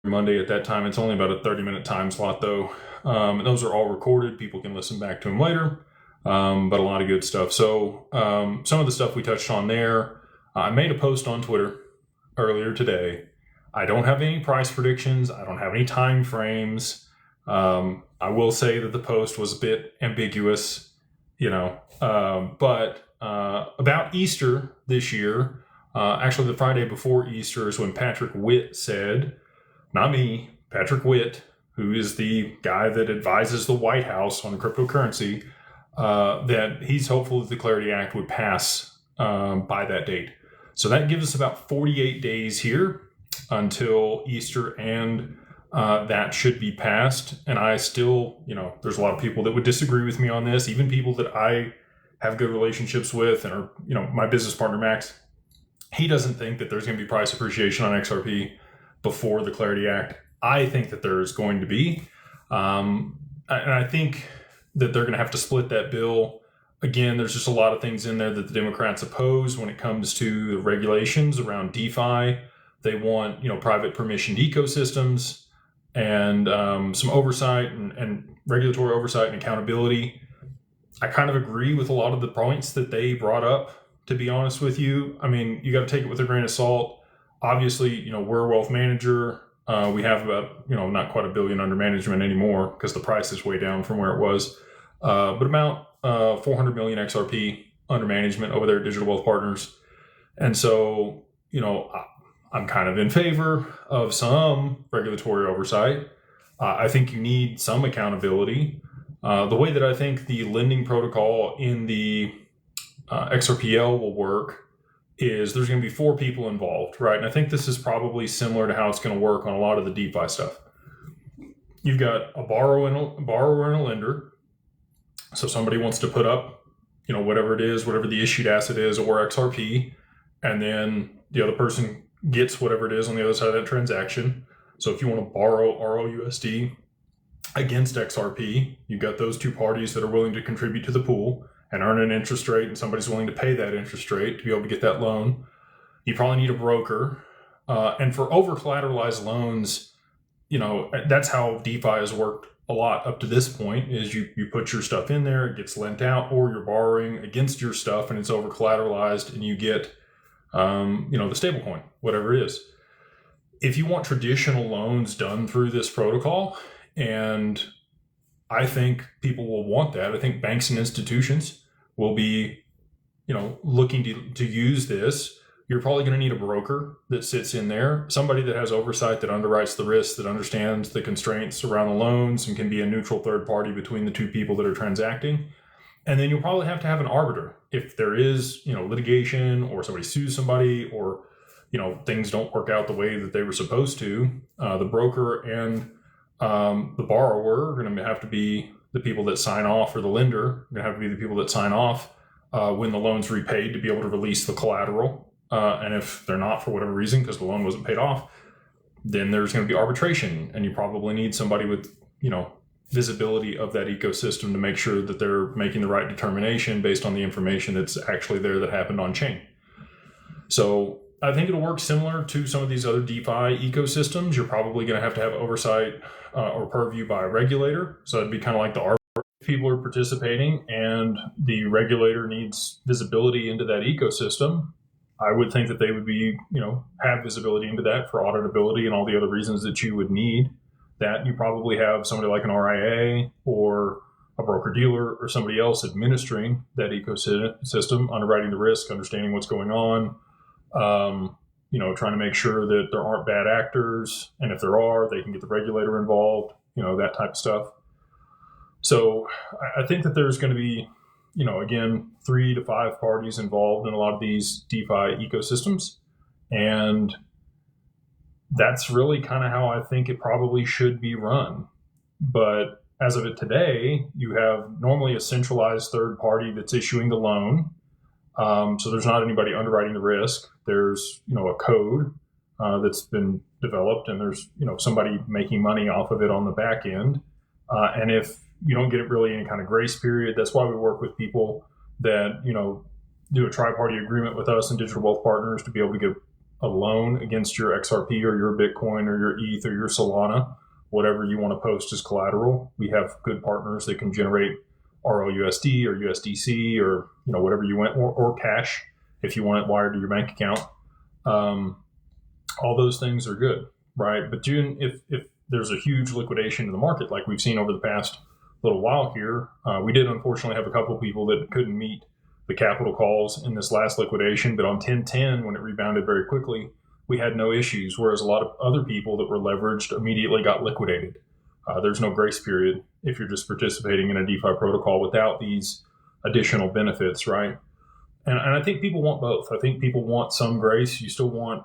Monday at that time. It's only about a 30-minute time slot, though. And those are all recorded. People can listen back to them later, but a lot of good stuff. So some of the stuff we touched on there, I made a post on Twitter earlier today. I don't have any price predictions. I don't have any time frames. I will say that the post was a bit ambiguous, but about Easter this year, actually the Friday before Easter is when Patrick Witt said, not me, Patrick Witt, who is the guy that advises the White House on cryptocurrency, that he's hopeful that the Clarity Act would pass by that date. So that gives us about 48 days here until Easter, and that should be passed. And I still, there's a lot of people that would disagree with me on this, even people that I have good relationships with and are, my business partner, Max, he doesn't think that there's going to be price appreciation on XRP before the Clarity Act. I think that there's going to be. And I think that they're going to have to split that bill. Again, there's just a lot of things in there that the Democrats oppose when it comes to the regulations around DeFi. They want, private permissioned ecosystems and some oversight and regulatory oversight and accountability. I kind of agree with a lot of the points that they brought up, to be honest with you. I mean, you got to take it with a grain of salt. Obviously, we're a wealth manager. We have about, not quite $1 billion under management anymore because the price is way down from where it was, but about 400 million XRP under management over there at Digital Wealth Partners. And so, I'm kind of in favor of some regulatory oversight. I think you need some accountability. The way that I think the lending protocol in the XRPL will work is there's going to be 4 people involved, right? And I think this is probably similar to how it's going to work on a lot of the DeFi stuff. You've got a borrower and a lender. So somebody wants to put up, whatever it is, whatever the issued asset is, or XRP, and then the other person gets whatever it is on the other side of that transaction. So if you want to borrow ROUSD against XRP, you've got those 2 parties that are willing to contribute to the pool and earn an interest rate, and somebody's willing to pay that interest rate to be able to get that loan. You probably need a broker. And for over-collateralized loans, that's how DeFi has worked a lot up to this point, is you put your stuff in there, it gets lent out, or you're borrowing against your stuff and it's over-collateralized and you get, the stable coin, whatever it is. If you want traditional loans done through this protocol, and I think people will want that. I think banks and institutions will be, looking to use this. You're probably going to need a broker that sits in there, somebody that has oversight, that underwrites the risks, that understands the constraints around the loans and can be a neutral third party between the 2 people that are transacting. And then you'll probably have to have an arbiter if there is, litigation, or somebody sues somebody, or, things don't work out the way that they were supposed to. The broker and the borrower are going to have to be the people that sign off, or the lender are going to have to be the people that sign off when the loan's repaid, to be able to release the collateral. And if they're not, for whatever reason, because the loan wasn't paid off, then there's going to be arbitration, and you probably need somebody with, visibility of that ecosystem to make sure that they're making the right determination based on the information that's actually there that happened on chain. So I think it'll work similar to some of these other DeFi ecosystems. You're probably going to have oversight or purview by a regulator. So it'd be kind of like the arbiter. People are participating and the regulator needs visibility into that ecosystem. I would think that they would be, have visibility into that for auditability and all the other reasons that you would need that. You probably have somebody like an RIA or a broker dealer or somebody else administering that ecosystem, underwriting the risk, understanding what's going on, trying to make sure that there aren't bad actors. And if there are, they can get the regulator involved, that type of stuff. So I think that there's going to be, again, 3 to 5 parties involved in a lot of these DeFi ecosystems. And that's really kind of how I think it probably should be run. But as of it today, you have normally a centralized third party that's issuing the loan. So there's not anybody underwriting the risk. There's, a code that's been developed, and there's, somebody making money off of it on the back end. And if you don't get it really any kind of grace period, that's why we work with people that, do a tri-party agreement with us and Digital Wealth Partners to be able to give a loan against your XRP or your Bitcoin or your ETH or your Solana, whatever you want to post as collateral. We have good partners that can generate RLUSD or USDC or whatever you want, or cash if you want it wired to your bank account. All those things are good, right? But if there's a huge liquidation in the market like we've seen over the past little while here, we did unfortunately have a couple of people that couldn't meet the capital calls in this last liquidation, but on 10/10, when it rebounded very quickly, we had no issues, whereas a lot of other people that were leveraged immediately got liquidated. There's no grace period if you're just participating in a DeFi protocol without these additional benefits, right? And I think people want both. I think people want some grace. You still want,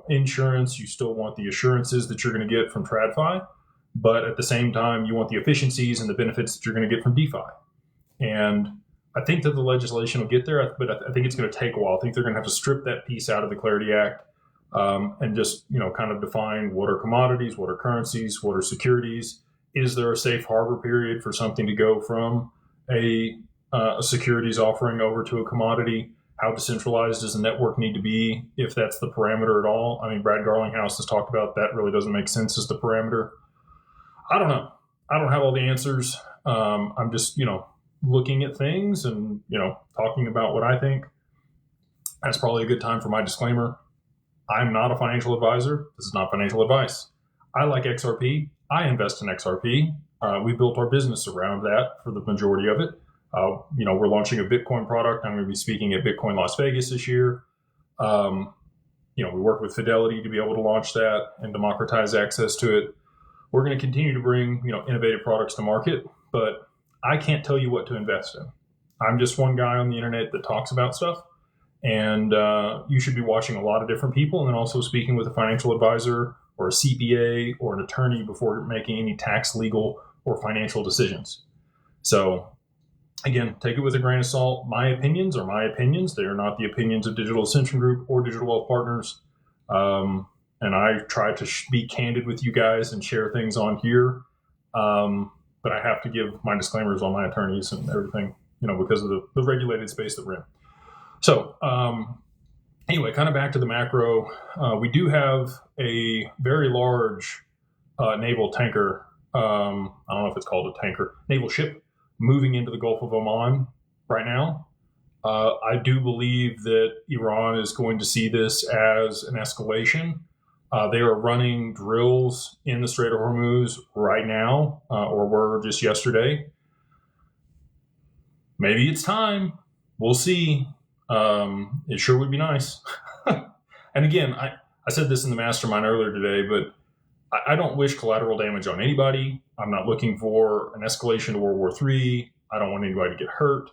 insurance. You still want the assurances that you're going to get from TradFi, but at the same time, you want the efficiencies and the benefits that you're going to get from DeFi. And I think that the legislation will get there, but I think it's going to take a while. I think they're going to have to strip that piece out of the Clarity Act and just, kind of define what are commodities, what are currencies, what are securities. Is there a safe harbor period for something to go from a securities offering over to a commodity? How decentralized does the network need to be, if that's the parameter at all? I mean, Brad Garlinghouse has talked about that really doesn't make sense as the parameter. I don't know. I don't have all the answers. I'm just, looking at things and, talking about what I think. That's probably a good time for my disclaimer. I'm not a financial advisor. This is not financial advice. I like XRP. I invest in XRP. We built our business around that for the majority of it. We're launching a Bitcoin product. I'm going to be speaking at Bitcoin Las Vegas this year. We work with Fidelity to be able to launch that and democratize access to it. We're going to continue to bring, innovative products to market, but I can't tell you what to invest in. I'm just one guy on the internet that talks about stuff. And you should be watching a lot of different people and then also speaking with a financial advisor or a CPA or an attorney before making any tax, legal, or financial decisions. So again, take it with a grain of salt. My opinions are my opinions. They are not the opinions of Digital Ascension Group or Digital Wealth Partners. And I try to be candid with you guys and share things on here. But I have to give my disclaimers on my attorneys and everything, because of the regulated space that we're in. So anyway, kind of back to the macro, we do have a very large naval tanker. I don't know if it's called a tanker, naval ship moving into the Gulf of Oman right now. I do believe that Iran is going to see this as an escalation. They are running drills in the Strait of Hormuz right now, or were just yesterday. Maybe it's time. We'll see. It sure would be nice. And again, I said this in the mastermind earlier today, but I don't wish collateral damage on anybody. I'm not looking for an escalation to World War III. I don't want anybody to get hurt.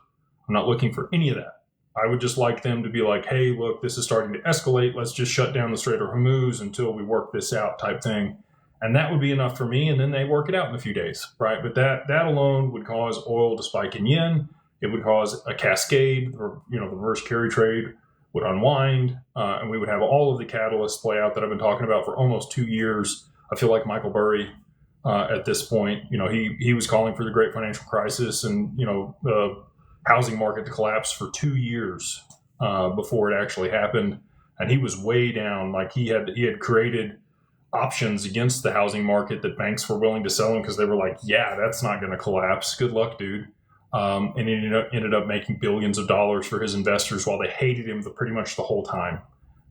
I'm not looking for any of that. I would just like them to be like, hey, look, this is starting to escalate. Let's just shut down the Strait of Hormuz until we work this out type thing. And that would be enough for me. And then they work it out in a few days, right? But that alone would cause oil to spike in yen. It would cause a cascade, or the reverse carry trade would unwind, and we would have all of the catalysts play out that I've been talking about for almost 2 years. I feel like Michael Burry at this point. He was calling for the great financial crisis and the housing market to collapse for 2 years before it actually happened, and he was way down. Like he had created options against the housing market that banks were willing to sell him because they were like, yeah, that's not going to collapse. Good luck, dude. And he ended up making billions of dollars for his investors while they hated him pretty much the whole time.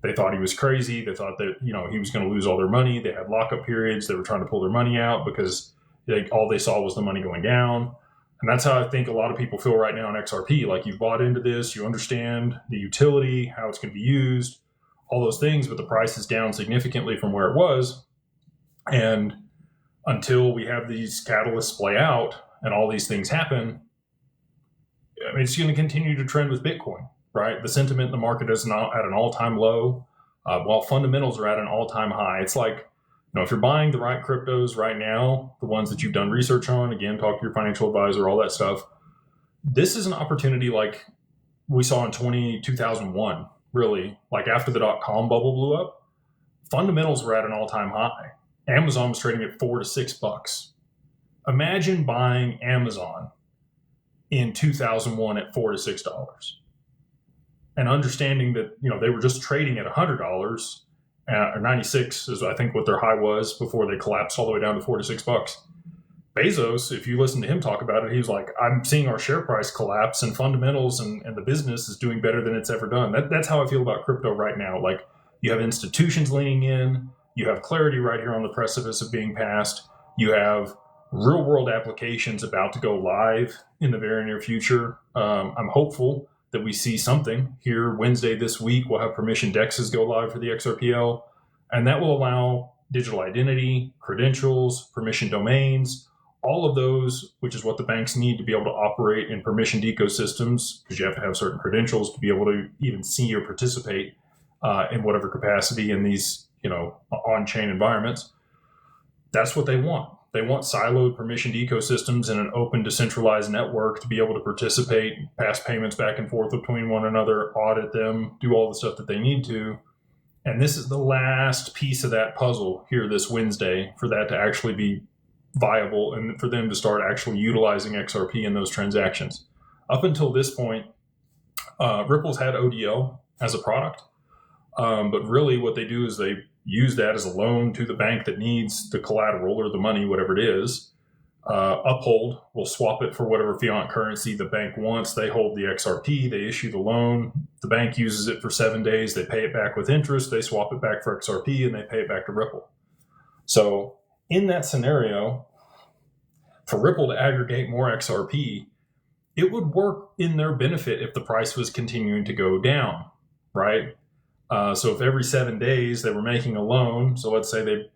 They thought he was crazy. They thought that, he was going to lose all their money. They had lockup periods. They were trying to pull their money out because all they saw was the money going down. And that's how I think a lot of people feel right now in XRP. Like, you've bought into this, you understand the utility, how it's going to be used, all those things, but the price is down significantly from where it was. And until we have these catalysts play out and all these things happen, it's going to continue to trend with Bitcoin, right? The sentiment in the market is now at an all-time low, while fundamentals are at an all-time high. It's like, if you're buying the right cryptos right now, the ones that you've done research on, again, talk to your financial advisor, all that stuff. This is an opportunity like we saw in 2001, really, like after the dot-com bubble blew up. Fundamentals were at an all-time high. Amazon was trading at $4 to $6. Imagine buying Amazon in 2001 at $4 to $6. and understanding that, they were just trading at $100, or 96 is I think what their high was before they collapsed all the way down to $46. Bezos, if you listen to him talk about it, he was like, I'm seeing our share price collapse and fundamentals and the business is doing better than it's ever done. That's how I feel about crypto right now. Like, you have institutions leaning in, you have clarity right here on the precipice of being passed, you have real world applications about to go live in the very near future. I'm hopeful that we see something here Wednesday this week. We'll have permission DEXs go live for the XRPL, and that will allow digital identity, credentials, permission domains, all of those, which is what the banks need to be able to operate in permissioned ecosystems, because you have to have certain credentials to be able to even see or participate in whatever capacity in these, on-chain environments. That's what they want. They want siloed permissioned ecosystems in an open, decentralized network to be able to participate, pass payments back and forth between one another, audit them, do all the stuff that they need to. And this is the last piece of that puzzle here this Wednesday for that to actually be viable and for them to start actually utilizing XRP in those transactions. Up until this point, Ripple's had ODL as a product, but really what they do is they use that as a loan to the bank that needs the collateral or the money, whatever it is. Uphold will swap it for whatever fiat currency the bank wants. They hold the XRP, they issue the loan, the bank uses it for 7 days, they pay it back with interest, they swap it back for XRP, and they pay it back to Ripple. So in that scenario, for Ripple to aggregate more XRP, it would work in their benefit if the price was continuing to go down, right? So if every 7 days they were making a loan, so let's say they,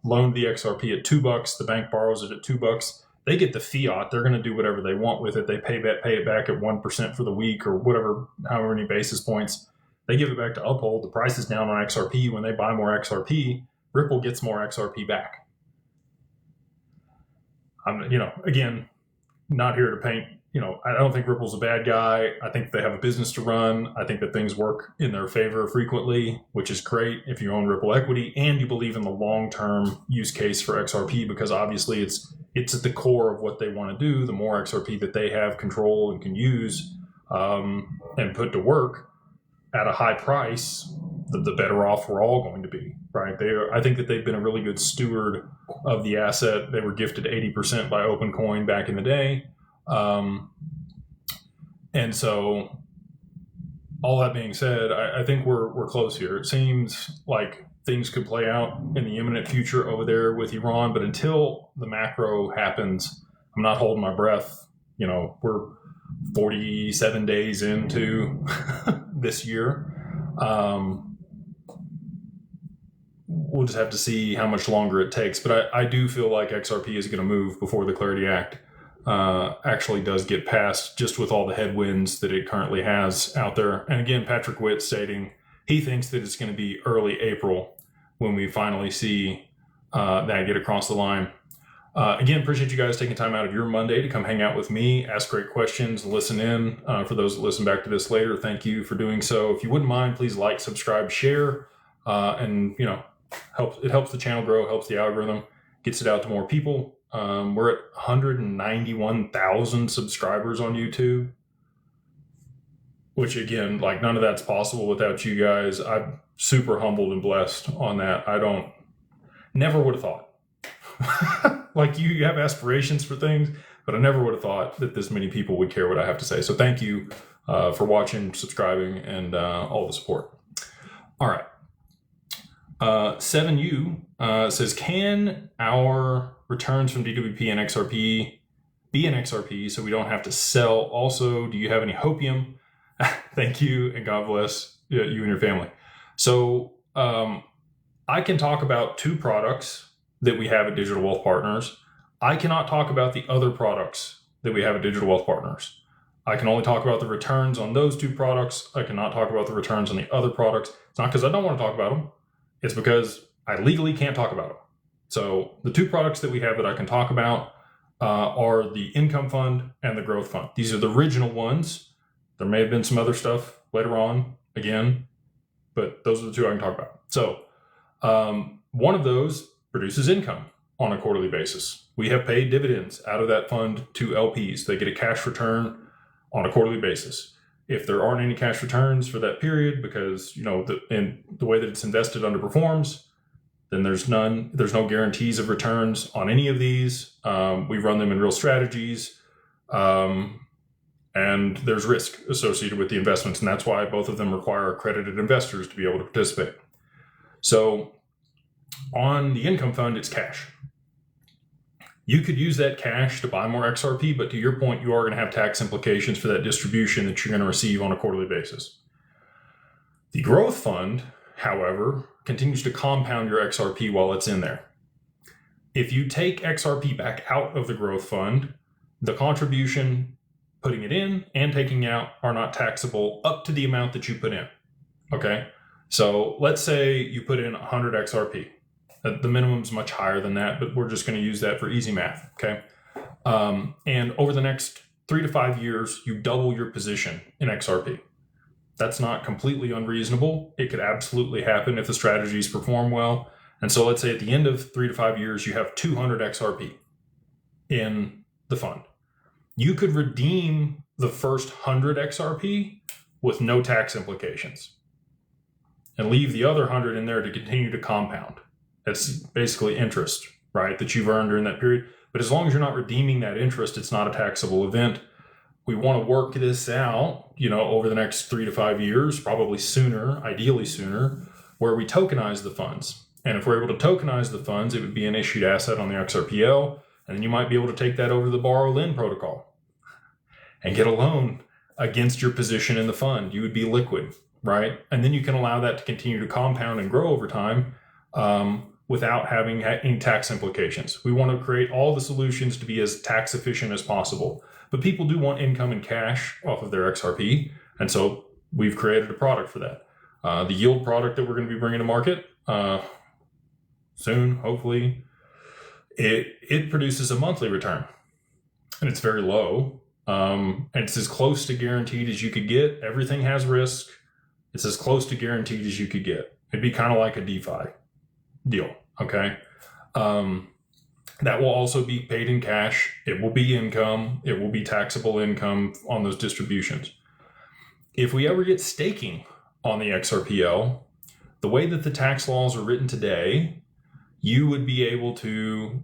loaned the XRP at $2, the bank borrows it at $2, they get the fiat, they're going to do whatever they want with it. They pay it back at 1% for the week or whatever, however many basis points. They give it back to Uphold. The price is down on XRP. When they buy more XRP, Ripple gets more XRP back. I'm, again, not here to paint, I don't think Ripple's a bad guy. I think they have a business to run. I think that things work in their favor frequently, which is great if you own Ripple equity and you believe in the long-term use case for XRP, because obviously it's at the core of what they want to do. The more XRP that they have control and can use and put to work at a high price, the better off we're all going to be, right? I think that they've been a really good steward of the asset. They were gifted 80% by OpenCoin back in the day. And so all that being said, I think we're close here. It seems like things could play out in the imminent future over there with Iran, but until the macro happens, I'm not holding my breath. We're 47 days into this year. We'll just have to see how much longer it takes. But I do feel like XRP is going to move before the Clarity Act actually does get passed, just with all the headwinds that it currently has out there. And again, Patrick Witt stating he thinks that it's going to be early April when we finally see that get across the line. Again, appreciate you guys taking time out of your Monday to come hang out with me, ask great questions, listen in. For those that listen back to this later, thank you for doing so. If you wouldn't mind, please like, subscribe, share, and it helps the channel grow, helps the algorithm, gets it out to more people. We're at 191,000 subscribers on YouTube, which again, like, none of that's possible without you guys. I'm super humbled and blessed on that. Never would have thought. Like, you have aspirations for things, but I never would have thought that this many people would care what I have to say. So thank you for watching, subscribing, and all the support. All right. 7U says, can our returns from DWP and XRP be an XRP so we don't have to sell? Also, do you have any hopium? Thank you, and God bless you and your family. So I can talk about two products that we have at Digital Wealth Partners. I cannot talk about the other products that we have at Digital Wealth Partners. I can only talk about the returns on those two products. I cannot talk about the returns on the other products. It's not because I don't want to talk about them. It's because I legally can't talk about them. So the two products that we have that I can talk about are the Income Fund and the Growth Fund. These are the original ones. There may have been some other stuff later on, again, but those are the two I can talk about. So one of those produces income on a quarterly basis. We have paid dividends out of that fund to LPs. They get a cash return on a quarterly basis. If there aren't any cash returns for that period because, the way that it's invested underperforms, then there's no guarantees of returns on any of these. We run them in real strategies. And there's risk associated with the investments. And that's why both of them require accredited investors to be able to participate. So on the income fund, it's cash. You could use that cash to buy more XRP, but to your point, you are going to have tax implications for that distribution that you're going to receive on a quarterly basis. The growth fund, however, continues to compound your XRP while it's in there. If you take XRP back out of the growth fund, the contribution, putting it in and taking out, are not taxable up to the amount that you put in. Okay? So let's say you put in 100 XRP. The minimum is much higher than that, but we're just going to use that for easy math. Okay? And over the next 3 to 5 years, you double your position in XRP. That's not completely unreasonable. It could absolutely happen if the strategies perform well. And so let's say at the end of 3 to 5 years, you have 200 XRP in the fund. You could redeem the first 100 XRP with no tax implications and leave the other 100 in there to continue to compound. That's basically interest, right, that you've earned during that period. But as long as you're not redeeming that interest, it's not a taxable event. We want to work this out, over the next 3 to 5 years, probably sooner, ideally sooner, where we tokenize the funds. And if we're able to tokenize the funds, it would be an issued asset on the XRPL. And then you might be able to take that over to the borrow-lend protocol and get a loan against your position in the fund. You would be liquid, right? And then you can allow that to continue to compound and grow over time without having any tax implications. We want to create all the solutions to be as tax efficient as possible. But people do want income in cash off of their XRP. And so we've created a product for that. The yield product that we're going to be bringing to market soon, hopefully, it produces a monthly return. And it's very low. And it's as close to guaranteed as you could get. Everything has risk. It's as close to guaranteed as you could get. It'd be kind of like a DeFi deal, okay? That will also be paid in cash. It will be income. It will be taxable income on those distributions. If we ever get staking on the XRPL, the way that the tax laws are written today, you would be able to,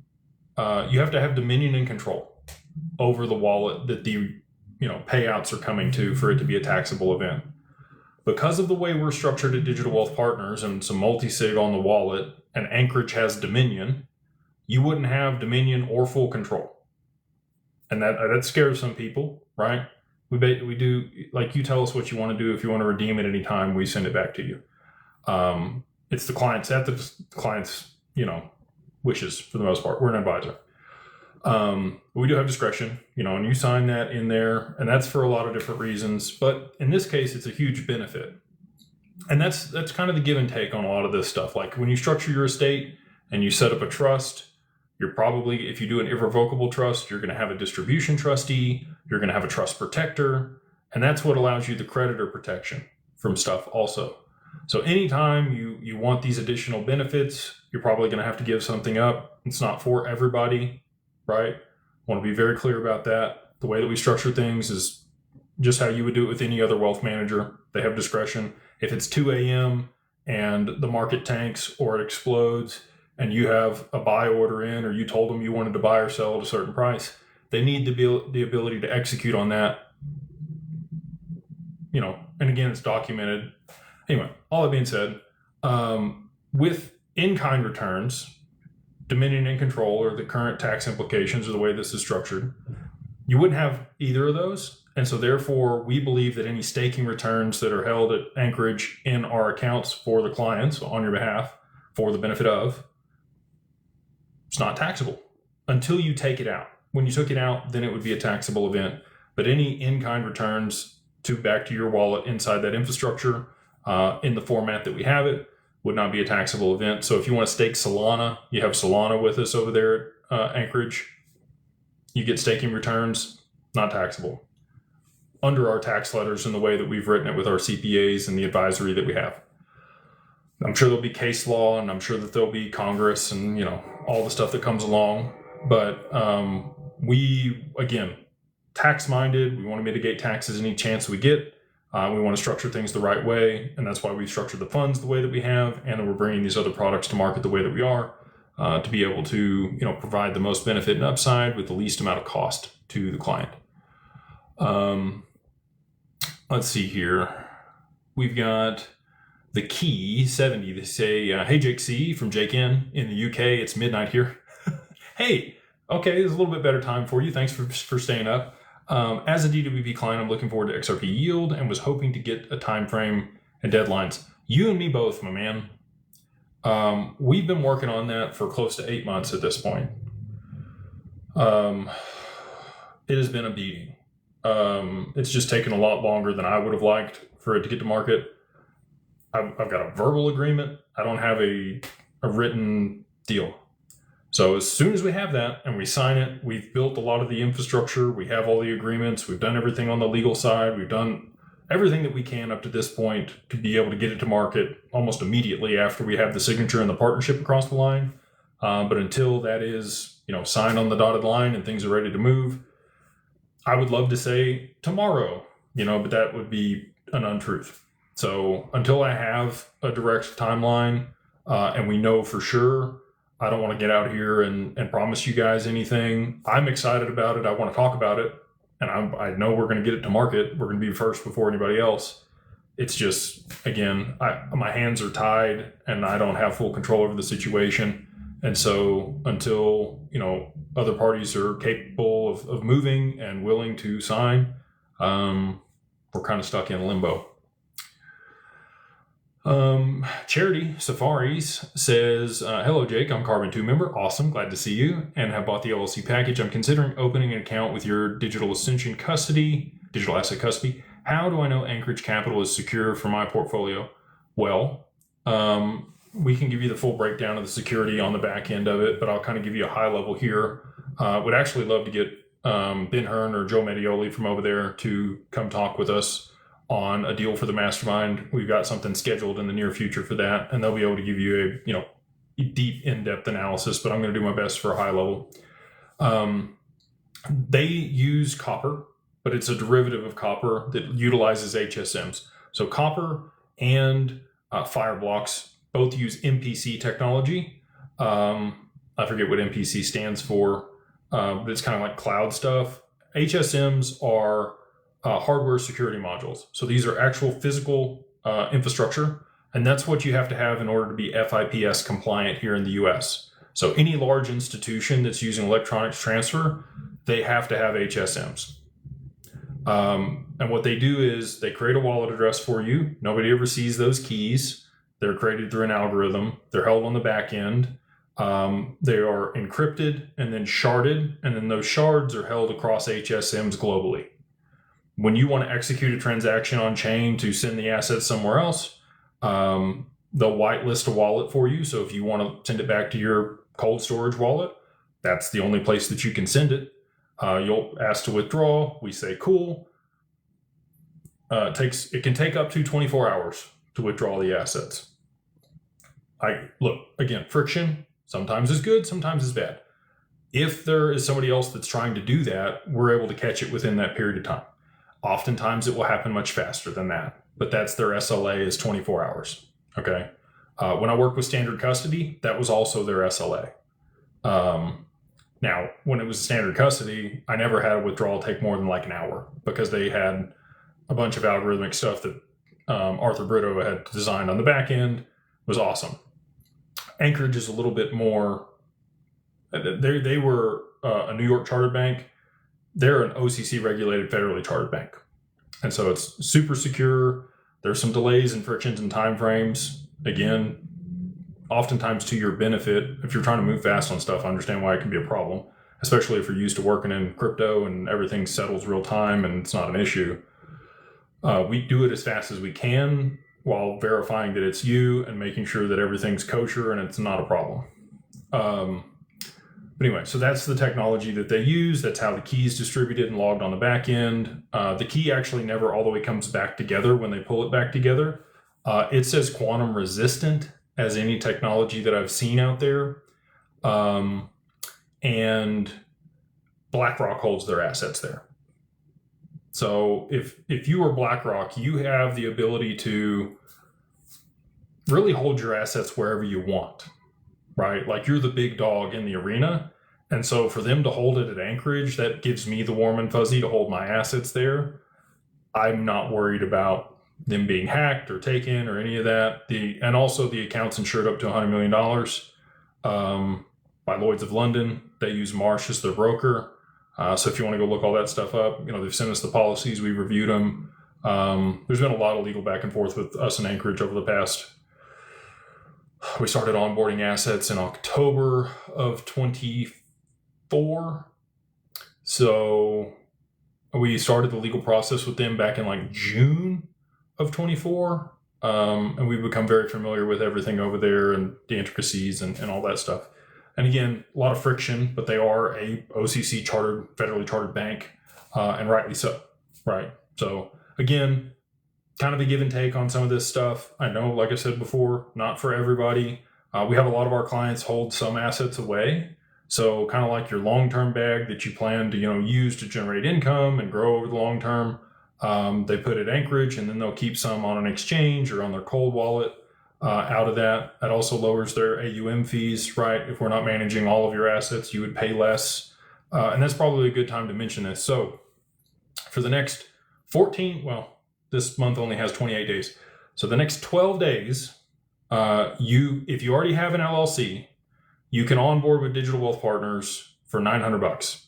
you have to have dominion and control over the wallet that the payouts are coming to for it to be a taxable event. Because of the way we're structured at Digital Wealth Partners and some multi-sig on the wallet, and Anchorage has dominion, you wouldn't have dominion or full control. And that scares some people, right? We do, like, you tell us what you want to do. If you want to redeem at any time, we send it back to you. It's the client's wishes for the most part. We're an advisor. We do have discretion, and you sign that in there, and that's for a lot of different reasons. But in this case, it's a huge benefit. And that's kind of the give and take on a lot of this stuff. Like when you structure your estate and you set up a trust, you're probably, if you do an irrevocable trust, you're going to have a distribution trustee, you're going to have a trust protector, and that's what allows you the creditor protection from stuff also. So anytime you want these additional benefits, you're probably going to have to give something up. It's not for everybody, right? I want to be very clear about that. The way that we structure things is just how you would do it with any other wealth manager. They have discretion. If it's 2 a.m. and the market tanks or it explodes and you have a buy order in, or you told them you wanted to buy or sell at a certain price, they need the ability to execute on that. And again, it's documented. Anyway, all that being said, with in-kind returns, dominion and control, or the current tax implications of the way this is structured, you wouldn't have either of those. And so therefore, we believe that any staking returns that are held at Anchorage in our accounts for the clients on your behalf for the benefit of, it's not taxable until you take it out. When you took it out, then it would be a taxable event. But any in-kind returns back to your wallet inside that infrastructure in the format that we have it would not be a taxable event. So if you want to stake Solana, you have Solana with us over there at Anchorage, you get staking returns, not taxable under our tax letters in the way that we've written it with our CPAs and the advisory that we have. I'm sure there'll be case law, and I'm sure that there'll be Congress and, all the stuff that comes along. But we, again, tax-minded, we want to mitigate taxes any chance we get. We want to structure things the right way, and that's why we've structured the funds the way that we have, and then we're bringing these other products to market the way that we are, to be able to provide the most benefit and upside with the least amount of cost to the client. Let's see here. We've got the Key 70. They say, hey, Jake C. from Jake N. In the UK, it's midnight here. Hey, okay, it's a little bit better time for you. Thanks for staying up. As a DWP client, I'm looking forward to XRP yield and was hoping to get a time frame and deadlines. You and me both, my man. We've been working on that for close to 8 months at this point. It has been a beating. It's just taken a lot longer than I would have liked for it to get to market. I've got a verbal agreement. I don't have a written deal. So as soon as we have that and we sign it, we've built a lot of the infrastructure. We have all the agreements. We've done everything on the legal side. We've done everything that we can up to this point to be able to get it to market almost immediately after we have the signature and the partnership across the line. But until that is, signed on the dotted line and things are ready to move, I would love to say tomorrow, but that would be an untruth. So until I have a direct timeline and we know for sure, I don't want to get out here and promise you guys anything. I'm excited about it. I want to talk about it. And I know we're going to get it to market. We're going to be first before anybody else. It's just, again, my hands are tied and I don't have full control over the situation. And so until, other parties are capable of moving and willing to sign, we're kind of stuck in limbo. Charity Safaris says, hello, Jake. I'm Carbon 2 member. Awesome. Glad to see you and have bought the LLC package. I'm considering opening an account with your digital asset custody. How do I know Anchorage Capital is secure for my portfolio? Well, we can give you the full breakdown of the security on the back end of it, but I'll kind of give you a high level here. Would actually love to get Ben Hearn or Joe Medioli from over there to come talk with us on a deal for the mastermind. We've got something scheduled in the near future for that, and they'll be able to give you a deep, in-depth analysis, but I'm going to do my best for a high level. They use copper, but it's a derivative of copper that utilizes HSMs. So copper and Fireblocks both use MPC technology. I forget what MPC stands for, but it's kind of like cloud stuff. HSMs are hardware security modules. So these are actual physical infrastructure, and that's what you have to have in order to be FIPS compliant here in the US. So any large institution that's using electronic transfer, they have to have HSMs. And what they do is they create a wallet address for you. Nobody ever sees those keys. They're created through an algorithm. They're held on the back end. They are encrypted and then sharded, and then those shards are held across HSMs globally. When you want to execute a transaction on chain to send the asset somewhere else, they'll whitelist a wallet for you. So if you want to send it back to your cold storage wallet, that's the only place that you can send it. You'll ask to withdraw. We say, cool. It can take up to 24 hours to withdraw the assets. Friction sometimes is good, sometimes is bad. If there is somebody else that's trying to do that, we're able to catch it within that period of time. Oftentimes it will happen much faster than that, but that's their SLA is 24 hours. Okay. When I worked with Standard Custody, that was also their SLA. Now, when it was Standard Custody, I never had a withdrawal take more than like an hour because they had a bunch of algorithmic stuff that Arthur Brito had designed on the back end. It was awesome. Anchorage is a little bit more, they were a New York chartered bank. They're an OCC regulated federally chartered bank. And so it's super secure. There's some delays and frictions and timeframes. Again, oftentimes to your benefit. If you're trying to move fast on stuff, I understand why it can be a problem, especially if you're used to working in crypto and everything settles real time and it's not an issue. We do it as fast as we can while verifying that it's you and making sure that everything's kosher and it's not a problem. But anyway, so that's the technology that they use. That's how the key is distributed and logged on the back end. The key actually never all the way comes back together when they pull it back together. It says quantum resistant as any technology that I've seen out there. And BlackRock holds their assets there. So if you are BlackRock, you have the ability to really hold your assets wherever you want, right? Like you're the big dog in the arena. And so for them to hold it at Anchorage, that gives me the warm and fuzzy to hold my assets there. I'm not worried about them being hacked or taken or any of that. And also the account's insured up to $100 million by Lloyd's of London. They use Marsh as their broker. So if you want to go look all that stuff up, they've sent us the policies. We've reviewed them. There's been a lot of legal back and forth with us in Anchorage over the past. We started onboarding assets in October of 24. So we started the legal process with them back in like June of 24. And we've become very familiar with everything over there and the intricacies and all that stuff. And again, a lot of friction, but they are a OCC chartered, federally chartered bank, and rightly so, right? So again, kind of a give and take on some of this stuff. I know, like I said before, not for everybody. We have a lot of our clients hold some assets away. So kind of like your long-term bag that you plan to, use to generate income and grow over the long term. They put at Anchorage, and then they'll keep some on an exchange or on their cold wallet. Out of that also lowers their AUM fees, right? If we're not managing all of your assets, you would pay less. And that's probably a good time to mention this. So for the next this month only has 28 days. So the next 12 days, if you already have an LLC, you can onboard with Digital Wealth Partners for $900.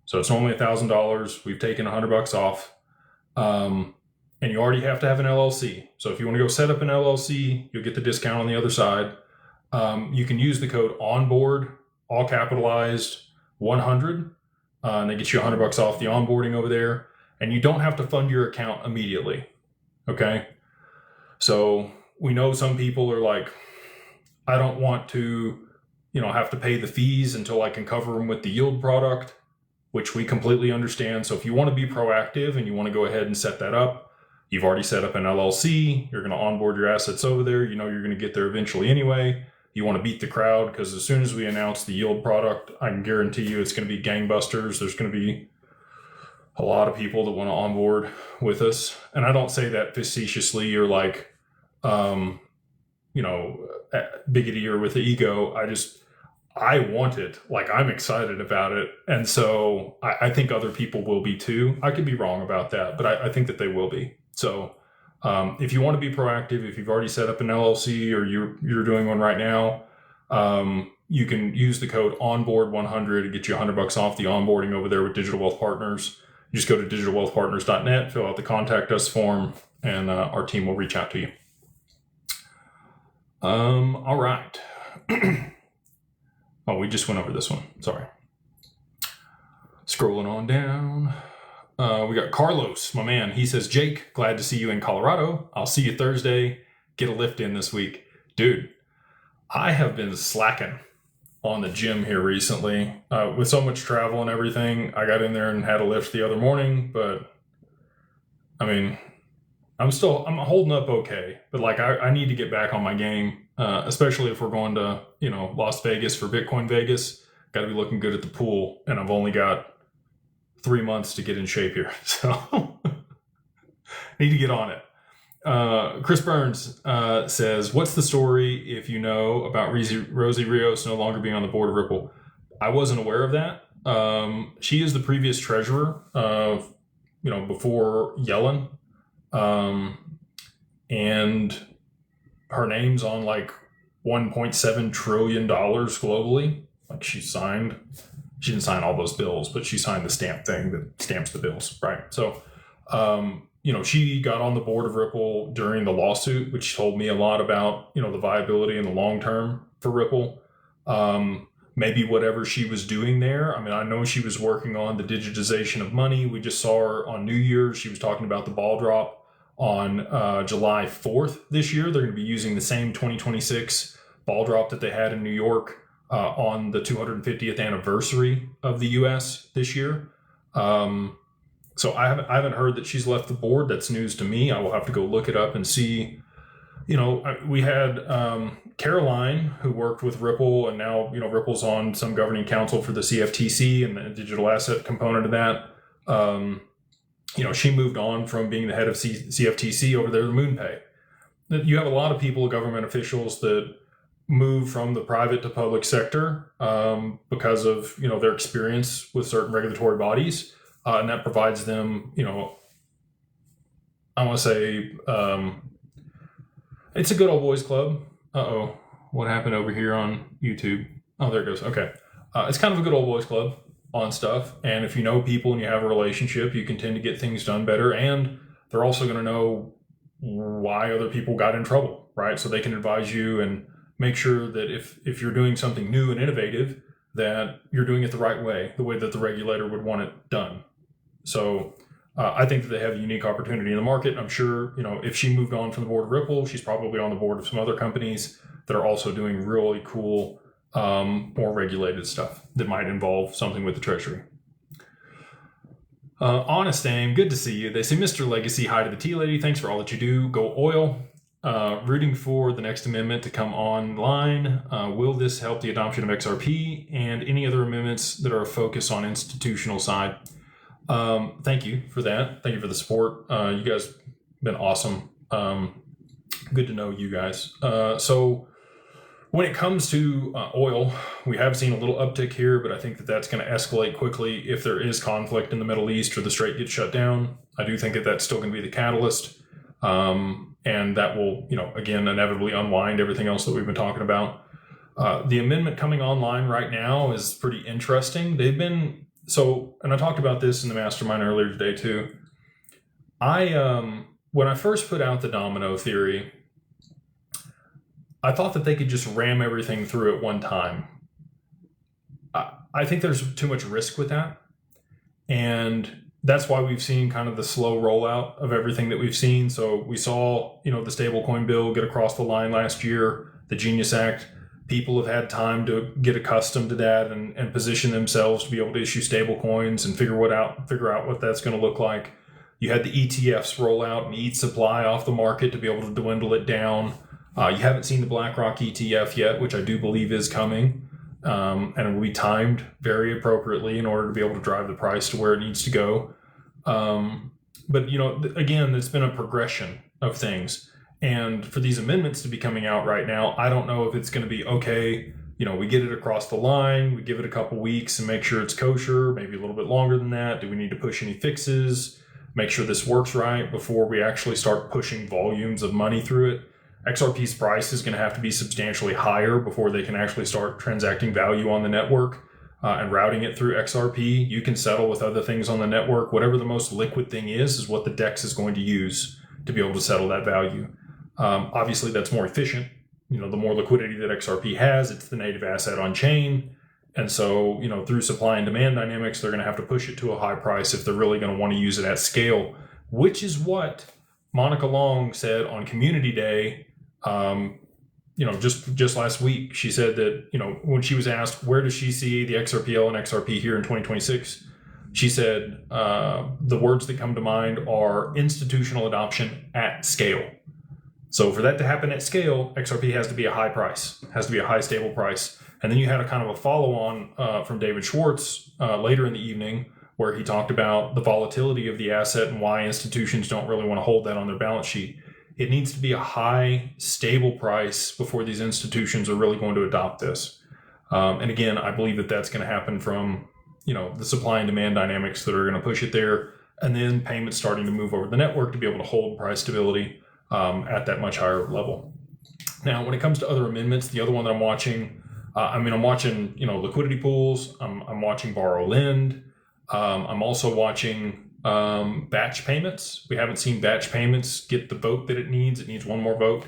So it's normally $1,000. We've taken $100 off. And you already have to have an LLC. So if you want to go set up an LLC, you'll get the discount on the other side. You can use the code ONBOARD, all capitalized, 100, and they get you $100 off the onboarding over there. And you don't have to fund your account immediately. Okay. So we know some people are like, I don't want to, have to pay the fees until I can cover them with the yield product, which we completely understand. So if you want to be proactive and you want to go ahead and set that up, you've already set up an LLC, you're going to onboard your assets over there, you're going to get there eventually anyway. You want to beat the crowd because as soon as we announce the yield product, I can guarantee you it's going to be gangbusters. There's going to be a lot of people that want to onboard with us. And I don't say that facetiously or like, biggity or with the ego. I want it. Like I'm excited about it. And so I think other people will be too. I could be wrong about that, but I think that they will be. So if you want to be proactive, if you've already set up an LLC or you're doing one right now, you can use the code ONBOARD100 to get you $100 off the onboarding over there with Digital Wealth Partners. You just go to digitalwealthpartners.net, fill out the contact us form, and our team will reach out to you. All right. Oh, we just went over this one. Sorry. Scrolling on down. We got Carlos, my man. He says, Jake, glad to see you in Colorado. I'll see you Thursday. Get a lift in this week. Dude, I have been slacking on the gym here recently. With so much travel and everything, I got in there and had a lift the other morning, but I mean, I'm holding up okay, but like I need to get back on my game, especially if we're going to, Las Vegas for Bitcoin Vegas. Got to be looking good at the pool, and I've only got 3 months to get in shape here, so need to get on it. Chris Burns says, what's the story if you know about Rosie Rios no longer being on the board of Ripple? I wasn't aware of that. She is the previous treasurer of, before Yellen. And her name's on like $1.7 trillion globally. Like she didn't sign all those bills, but she signed the stamp thing that stamps the bills, right? So, she got on the board of Ripple during the lawsuit, which told me a lot about, the viability in the long term for Ripple. Maybe whatever she was doing there. I mean, I know she was working on the digitization of money. We just saw her on New Year's. She was talking about the ball drop on July 4th this year. They're going to be using the same 2026 ball drop that they had in New York on the 250th anniversary of the U.S. this year. So I haven't heard that she's left the board. That's news to me. I will have to go look it up and see. We had Caroline, who worked with Ripple, and now, Ripple's on some governing council for the CFTC and the digital asset component of that. she moved on from being the head of CFTC over there to MoonPay. You have a lot of people, government officials, that move from the private to public sector because of their experience with certain regulatory bodies, and that provides them, I want to say, it's a good old boys club. Uh-oh, what happened over here on YouTube? Oh, there it goes. Okay. It's kind of a good old boys club on stuff. And if you know people and you have a relationship, you can tend to get things done better. And they're also going to know why other people got in trouble, right? So they can advise you and make sure that if you're doing something new and innovative, that you're doing it the right way, the way that the regulator would want it done. So I think that they have a unique opportunity in the market. I'm sure, if she moved on from the board of Ripple, she's probably on the board of some other companies that are also doing really cool, more regulated stuff that might involve something with the Treasury. Honest Aim, good to see you. They say, Mr. Legacy, hi to the Tea Lady. Thanks for all that you do. Go oil. Rooting for the next amendment to come online. Will this help the adoption of XRP and any other amendments that are a focus on institutional side? Thank you for that. Thank you for the support. You guys have been awesome. Good to know you guys. So when it comes to oil, we have seen a little uptick here, but I think that that's going to escalate quickly if there is conflict in the Middle East or the Strait gets shut down. I do think that that's still going to be the catalyst. And that will, again, inevitably unwind everything else that we've been talking about. The amendment coming online right now is pretty interesting. And I talked about this in the mastermind earlier today too. When I first put out the domino theory, I thought that they could just ram everything through at one time. I think there's too much risk with that. And that's why we've seen kind of the slow rollout of everything that we've seen. So we saw, the stablecoin bill get across the line last year, the Genius Act. People have had time to get accustomed to that and position themselves to be able to issue stablecoins and figure out what that's going to look like. You had the ETFs roll out and eat supply off the market to be able to dwindle it down. You haven't seen the BlackRock ETF yet, which I do believe is coming. And it will be timed very appropriately in order to be able to drive the price to where it needs to go. But, again, it's been a progression of things. And for these amendments to be coming out right now, I don't know if it's going to be, okay, we get it across the line, we give it a couple weeks and make sure it's kosher, maybe a little bit longer than that. Do we need to push any fixes, make sure this works right before we actually start pushing volumes of money through it? XRP's price is going to have to be substantially higher before they can actually start transacting value on the network and routing it through XRP. You can settle with other things on the network. Whatever the most liquid thing is what the DEX is going to use to be able to settle that value. Obviously, that's more efficient. The more liquidity that XRP has, it's the native asset on chain. And so, through supply and demand dynamics, they're going to have to push it to a high price if they're really going to want to use it at scale, which is what Monica Long said on Community Day. Just last week, she said that, when she was asked, where does she see the XRPL and XRP here in 2026? She said, the words that come to mind are institutional adoption at scale. So for that to happen at scale, XRP has to be a high price, has to be a high stable price. And then you had a kind of a follow-on from David Schwartz later in the evening, where he talked about the volatility of the asset and why institutions don't really want to hold that on their balance sheet. It needs to be a high, stable price before these institutions are really going to adopt this. And again, I believe that that's going to happen from, the supply and demand dynamics that are going to push it there, and then payments starting to move over the network to be able to hold price stability at that much higher level. Now, when it comes to other amendments, the other one that I'm watching, I'm watching, liquidity pools. I'm watching borrow lend. I'm also watching batch payments. We haven't seen batch payments get the vote that it needs. It needs one more vote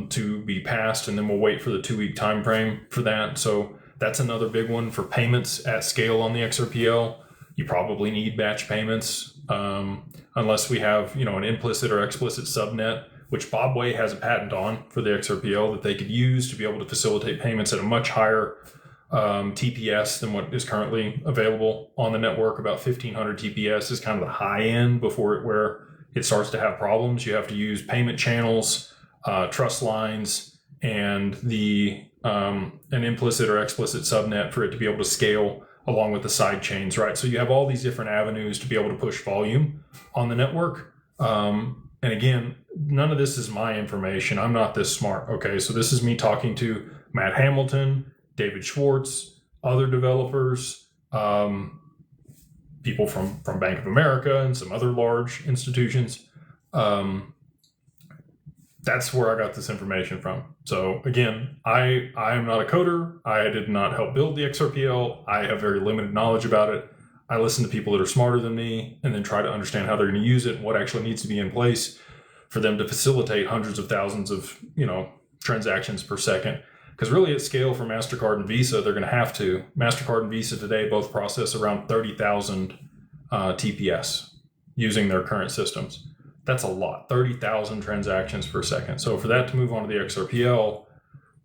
to be passed, and then we'll wait for the 2-week time frame for that. So that's another big one for payments at scale on the XRPL. You probably need batch payments unless we have, an implicit or explicit subnet, which Bob Way has a patent on for the XRPL that they could use to be able to facilitate payments at a much higher TPS than what is currently available on the network. About 1,500 TPS is kind of the high end where it starts to have problems. You have to use payment channels, trust lines, and an implicit or explicit subnet for it to be able to scale along with the side chains, right? So you have all these different avenues to be able to push volume on the network. And again, none of this is my information. I'm not this smart. Okay, so this is me talking to Matt Hamilton, David Schwartz, other developers, people from Bank of America and some other large institutions. That's where I got this information from. So again, I am not a coder. I did not help build the XRPL. I have very limited knowledge about it. I listen to people that are smarter than me and then try to understand how they're going to use it and what actually needs to be in place for them to facilitate hundreds of thousands of, transactions per second. Because really at scale for MasterCard and Visa, they're going to have to. MasterCard and Visa today both process around 30,000 TPS using their current systems. That's a lot, 30,000 transactions per second. So for that to move on to the XRPL,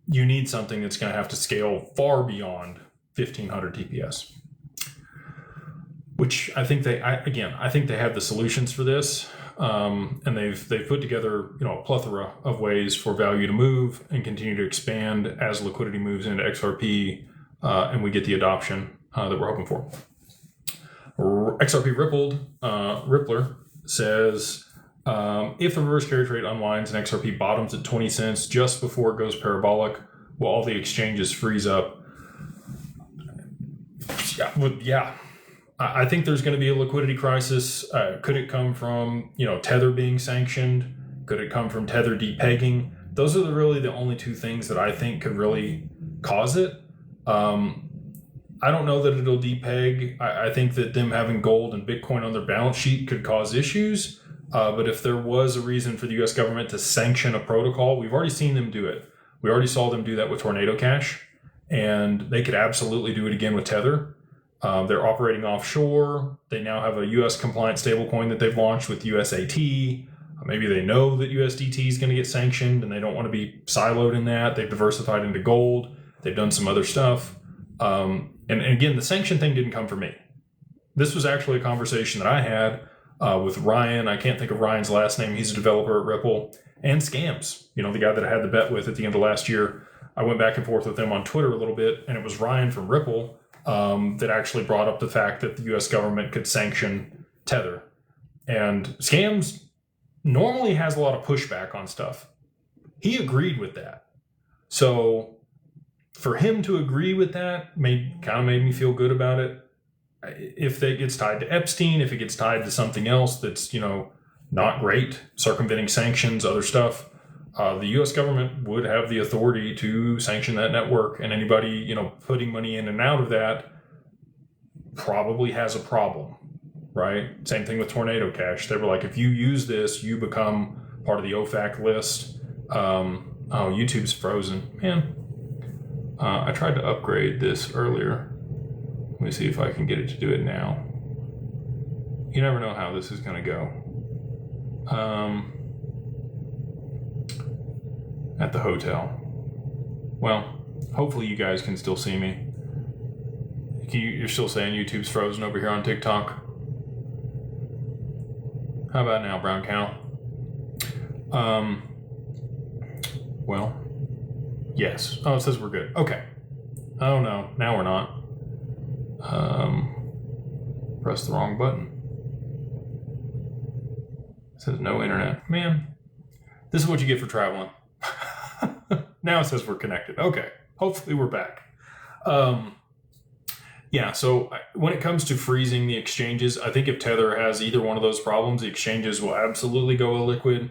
you need something that's going to have to scale far beyond 1,500 TPS. Which I think I think they have the solutions for this, and they've put together a plethora of ways for value to move and continue to expand as liquidity moves into XRP, and we get the adoption that we're hoping for. XRP Rippler says, if the reverse carry trade unwinds and XRP bottoms at 20 cents just before it goes parabolic, will all the exchanges freeze up? Yeah. I think there's going to be a liquidity crisis. Could it come from, Tether being sanctioned? Could it come from Tether depegging? Those are really the only two things that I think could really cause it. I don't know that it'll depeg. I think that them having gold and Bitcoin on their balance sheet could cause issues. But if there was a reason for the U.S. government to sanction a protocol, we've already seen them do it. We already saw them do that with Tornado Cash, and they could absolutely do it again with Tether. They're operating offshore. They now have a U.S. compliant stablecoin that they've launched with USAT. Maybe they know that USDT is going to get sanctioned and they don't want to be siloed in that. They've diversified into gold. They've done some other stuff. And again, the sanction thing didn't come from me. This was actually a conversation that I had with Ryan. I can't think of Ryan's last name. He's a developer at Ripple. And Scams, the guy that I had the bet with at the end of last year. I went back and forth with him on Twitter a little bit, and it was Ryan from Ripple that actually brought up the fact that the U.S. government could sanction Tether. And Scams normally has a lot of pushback on stuff. He agreed with that. So for him to agree with that made me feel good about it. If it gets tied to Epstein, if it gets tied to something else that's, not great, circumventing sanctions, other stuff, the U.S. government would have the authority to sanction that network, and anybody, putting money in and out of that probably has a problem, right? Same thing with Tornado Cash. They were like, if you use this, you become part of the OFAC list. YouTube's frozen. Man, I tried to upgrade this earlier. Let me see if I can get it to do it now. You never know how this is going to go. At the hotel. Well, hopefully you guys can still see me. You're still saying YouTube's frozen over here on TikTok. How about now, brown cow? Well, yes. Oh, it says we're good. Okay. Oh no, now we're not. Press the wrong button. It says no internet. Man, this is what you get for traveling. Now it says we're connected. Okay. Hopefully we're back. So when it comes to freezing the exchanges, I think if Tether has either one of those problems, the exchanges will absolutely go illiquid.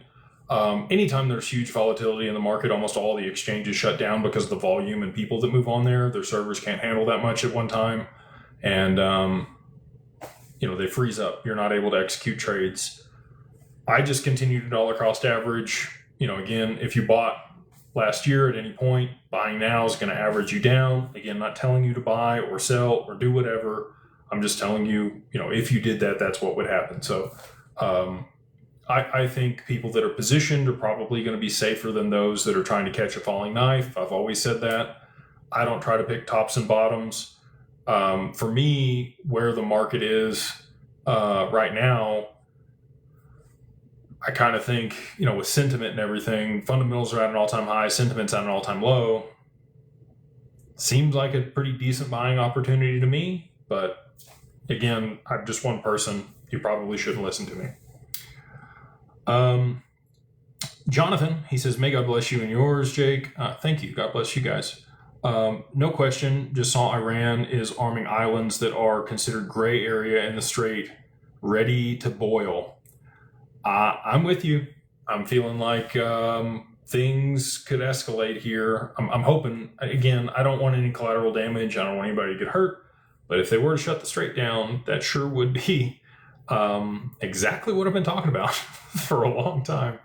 Anytime there's huge volatility in the market, almost all the exchanges shut down because of the volume and people that move on there. Their servers can't handle that much at one time. And, they freeze up. You're not able to execute trades. I just continue to dollar cost average. Again, if you bought last year at any point, buying now is going to average you down. Again, not telling you to buy or sell or do whatever. I'm just telling you, if you did that, that's what would happen. So I think people that are positioned are probably going to be safer than those that are trying to catch a falling knife. I've always said that. I don't try to pick tops and bottoms. For me, where the market is right now, I kind of think, with sentiment and everything, fundamentals are at an all-time high, sentiment's at an all-time low. Seems like a pretty decent buying opportunity to me. But again, I'm just one person. You probably shouldn't listen to me. Jonathan, he says, may God bless you and yours, Jake. Thank you. God bless you guys. No question. Just saw Iran is arming islands that are considered gray area in the Strait, ready to boil. I'm with you. I'm feeling like things could escalate here. I'm hoping, again, I don't want any collateral damage. I don't want anybody to get hurt. But if they were to shut the Strait down, that sure would be exactly what I've been talking about for a long time.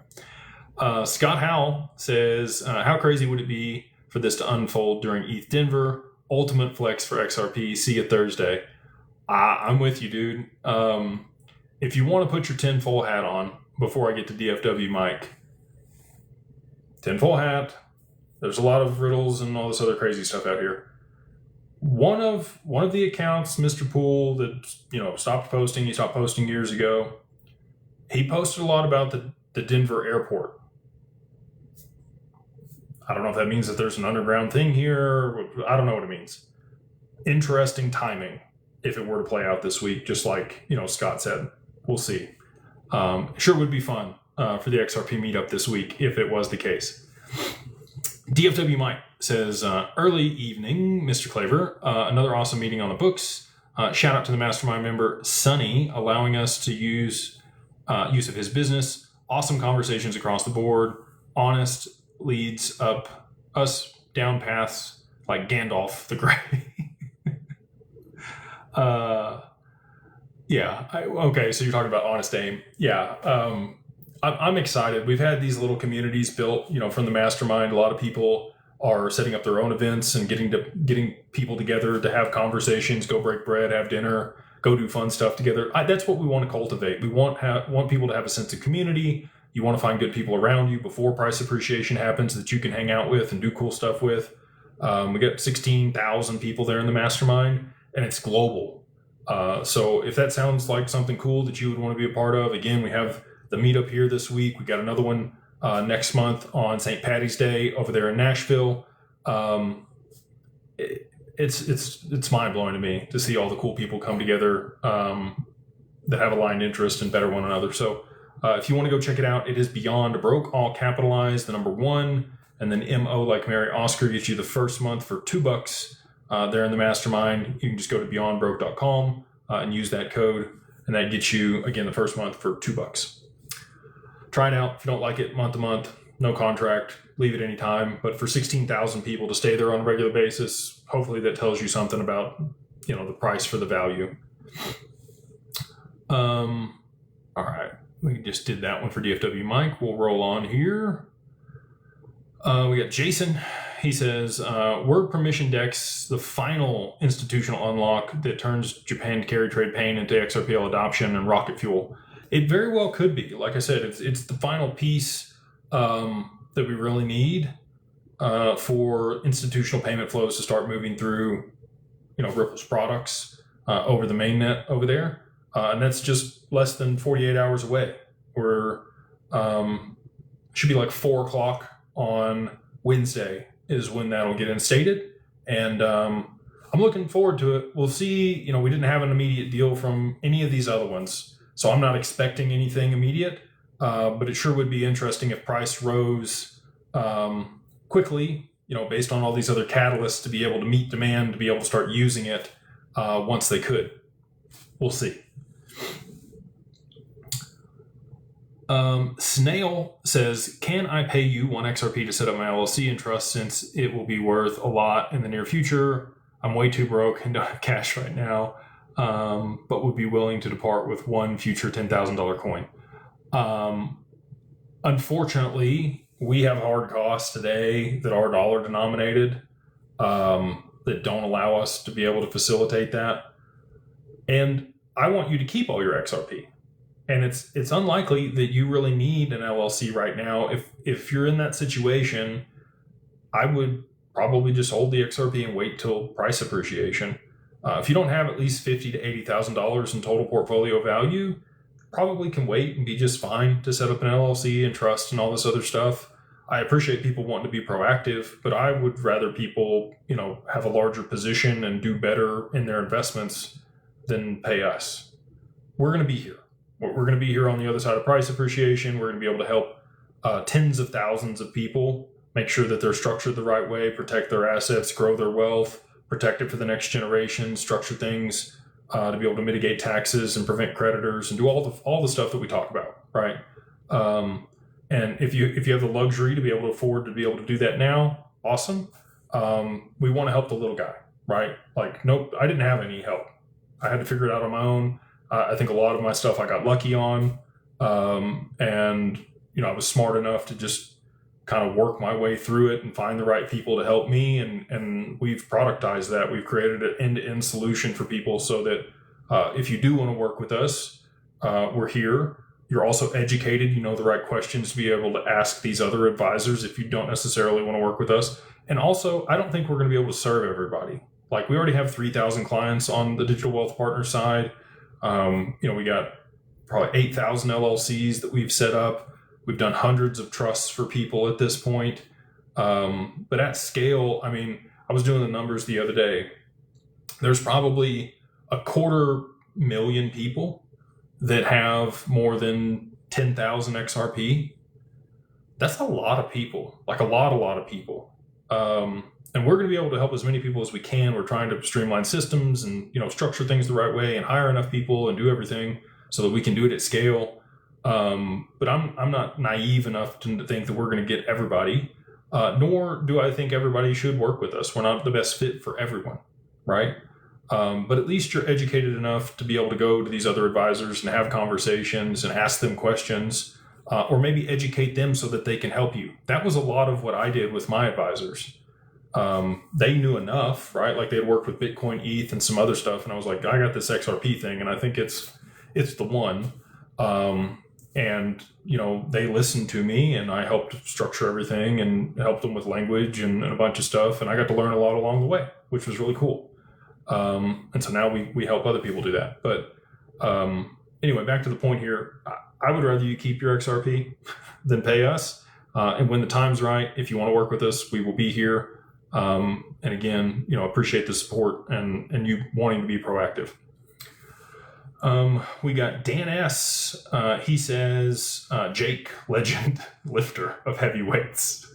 Scott Howell says, how crazy would it be for this to unfold during ETH Denver? Ultimate flex for XRP. See you Thursday. I'm with you, dude. If you want to put your tinfoil hat on before I get to DFW, Mike, tinfoil hat. There's a lot of riddles and all this other crazy stuff out here. One of the accounts, Mr. Poole, that stopped posting. He stopped posting years ago. He posted a lot about the Denver airport. I don't know if that means that there's an underground thing here. I don't know what it means. Interesting timing if it were to play out this week, just like Scott said. We'll see. Sure would be fun for the XRP meetup this week if it was the case. DFW Mike says, early evening, Mr. Claver. Another awesome meeting on the books. Shout out to the mastermind member, Sonny, allowing us to use of his business. Awesome conversations across the board. Honest leads up us down paths like Gandalf the Grey. Okay, so you're talking about Honest Aim. Yeah, I'm excited. We've had these little communities built, from the mastermind. A lot of people are setting up their own events and getting people together to have conversations, go break bread, have dinner, go do fun stuff together. That's what we want to cultivate. We want people to have a sense of community. You want to find good people around you before price appreciation happens that you can hang out with and do cool stuff with. We got 16,000 people there in the mastermind, and it's global. So if that sounds like something cool that you would want to be a part of, again, we have the meetup here this week. We got another one next month on St. Patty's Day over there in Nashville. It's mind blowing to me to see all the cool people come together that have aligned interest and better one another. So if you want to go check it out, it is Beyond Broke, all capitalized, the number 1, and then MO like Mary Oscar gets you the first month for $2 there in the mastermind. You can just go to beyondbroke.com and use that code, and that gets you again the first month for $2. Try it out. If you don't like it, month to month, no contract, leave it anytime. But for 16,000 people to stay there on a regular basis, hopefully that tells you something about, the price for the value. All right. We just did that one for DFW Mike. We'll roll on here. We got Jason. He says, were permission DEX the final institutional unlock that turns Japan carry trade pain into XRPL adoption and rocket fuel? It very well could be. Like I said, it's the final piece that we really need for institutional payment flows to start moving through, Ripple's products over the mainnet over there. And that's just less than 48 hours away. We're should be like 4 o'clock on Wednesday is when that'll get instated. And I'm looking forward to it. We'll see. We didn't have an immediate deal from any of these other ones, so I'm not expecting anything immediate, but it sure would be interesting if price rose quickly, based on all these other catalysts to be able to meet demand, to be able to start using it once they could. We'll see. Snail says, can I pay you 1 XRP to set up my LLC and trust since it will be worth a lot in the near future? I'm way too broke and don't have cash right now. But would be willing to depart with one future $10,000 coin. Unfortunately, we have hard costs today that are dollar denominated that don't allow us to be able to facilitate that. And I want you to keep all your XRP. And it's unlikely that you really need an LLC right now. If you're in that situation, I would probably just hold the XRP and wait till price appreciation. If you don't have at least $50,000 to $80,000 in total portfolio value, probably can wait and be just fine to set up an LLC and trust and all this other stuff. I appreciate people wanting to be proactive, but I would rather people, have a larger position and do better in their investments than pay us. We're going to be here. We're going to be here on the other side of price appreciation. We're going to be able to help tens of thousands of people make sure that they're structured the right way, protect their assets, grow their wealth, protect it for the next generation, structure things to be able to mitigate taxes and prevent creditors, and do all the stuff that we talk about, right? And if you have the luxury to be able to afford to be able to do that now, awesome. We want to help the little guy, right? Like, nope, I didn't have any help. I had to figure it out on my own. I think a lot of my stuff I got lucky on, and I was smart enough to just kind of work my way through it and find the right people to help me. And we've productized that. We've created an end-to-end solution for people so that if you do want to work with us, we're here. You're also educated. You know the right questions to be able to ask these other advisors if you don't necessarily want to work with us. And also, I don't think we're going to be able to serve everybody. Like, we already have 3,000 clients on the Digital Wealth Partner side. We got probably 8,000 LLCs that we've set up. We've done hundreds of trusts for people at this point. But at scale, I was doing the numbers the other day. There's probably 250,000 people that have more than 10,000 XRP. That's a lot of people, like a lot of people. And we're going to be able to help as many people as we can. We're trying to streamline systems and, structure things the right way and hire enough people and do everything so that we can do it at scale. But I'm not naive enough to think that we're going to get everybody, nor do I think everybody should work with us. We're not the best fit for everyone, right? But at least you're educated enough to be able to go to these other advisors and have conversations and ask them questions, or maybe educate them so that they can help you. That was a lot of what I did with my advisors. They knew enough, right? Like, they had worked with Bitcoin, ETH, and some other stuff. And I was like, I got this XRP thing, and I think it's the one. And they listened to me, and I helped structure everything and helped them with language and a bunch of stuff. And I got to learn a lot along the way, which was really cool. And so now we help other people do that. But anyway, back to the point here. I would rather you keep your XRP than pay us. And when the time's right, if you want to work with us, we will be here. And again, appreciate the support and you wanting to be proactive. We got Dan S. He says, Jake, legend, lifter of heavy weights.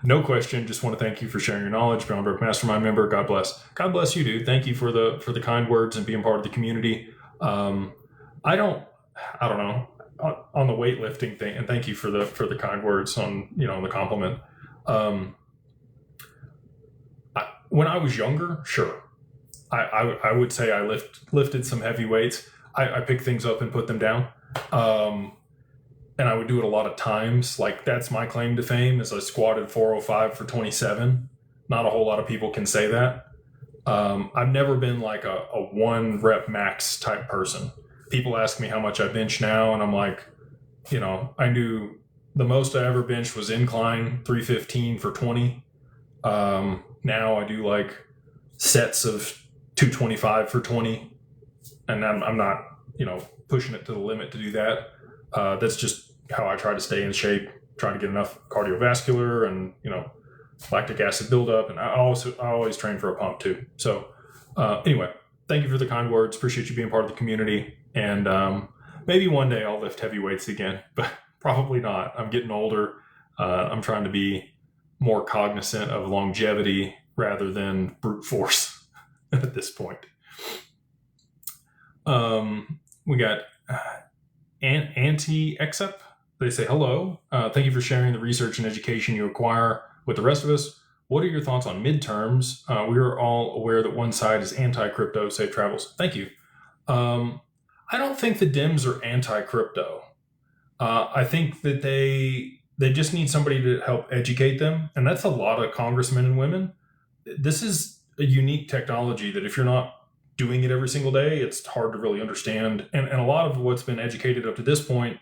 No question. Just want to thank you for sharing your knowledge. Brown Brook Mastermind member. God bless. God bless you, dude. Thank you for the kind words and being part of the community. I don't know on the weightlifting thing. And thank you for the kind words on, the compliment. When I was younger, sure. I would say I lifted some heavy weights. I picked things up and put them down. And I would do it a lot of times. Like, that's my claim to fame, is I squatted 405 for 27. Not a whole lot of people can say that. I've never been like a 1 rep max type person. People ask me how much I bench now, and I'm like, I knew the most I ever benched was incline 315 for 20. Now I do like sets of 225 for 20. And I'm not, pushing it to the limit to do that. That's just how I try to stay in shape, trying to get enough cardiovascular and, lactic acid buildup. And I always train for a pump too. So anyway, thank you for the kind words. Appreciate you being part of the community. And maybe one day I'll lift heavy weights again, but probably not. I'm getting older. I'm trying to be more cognizant of longevity rather than brute force at this point. We got Anti-XRP. They say, hello. Thank you for sharing the research and education you acquire with the rest of us. What are your thoughts on midterms? We are all aware that one side is anti-crypto. Safe travels. Thank you. I don't think the Dems are anti-crypto. I think that they just need somebody to help educate them. And that's a lot of congressmen and women. This is a unique technology that if you're not doing it every single day, it's hard to really understand. And a lot of what's been educated up to this point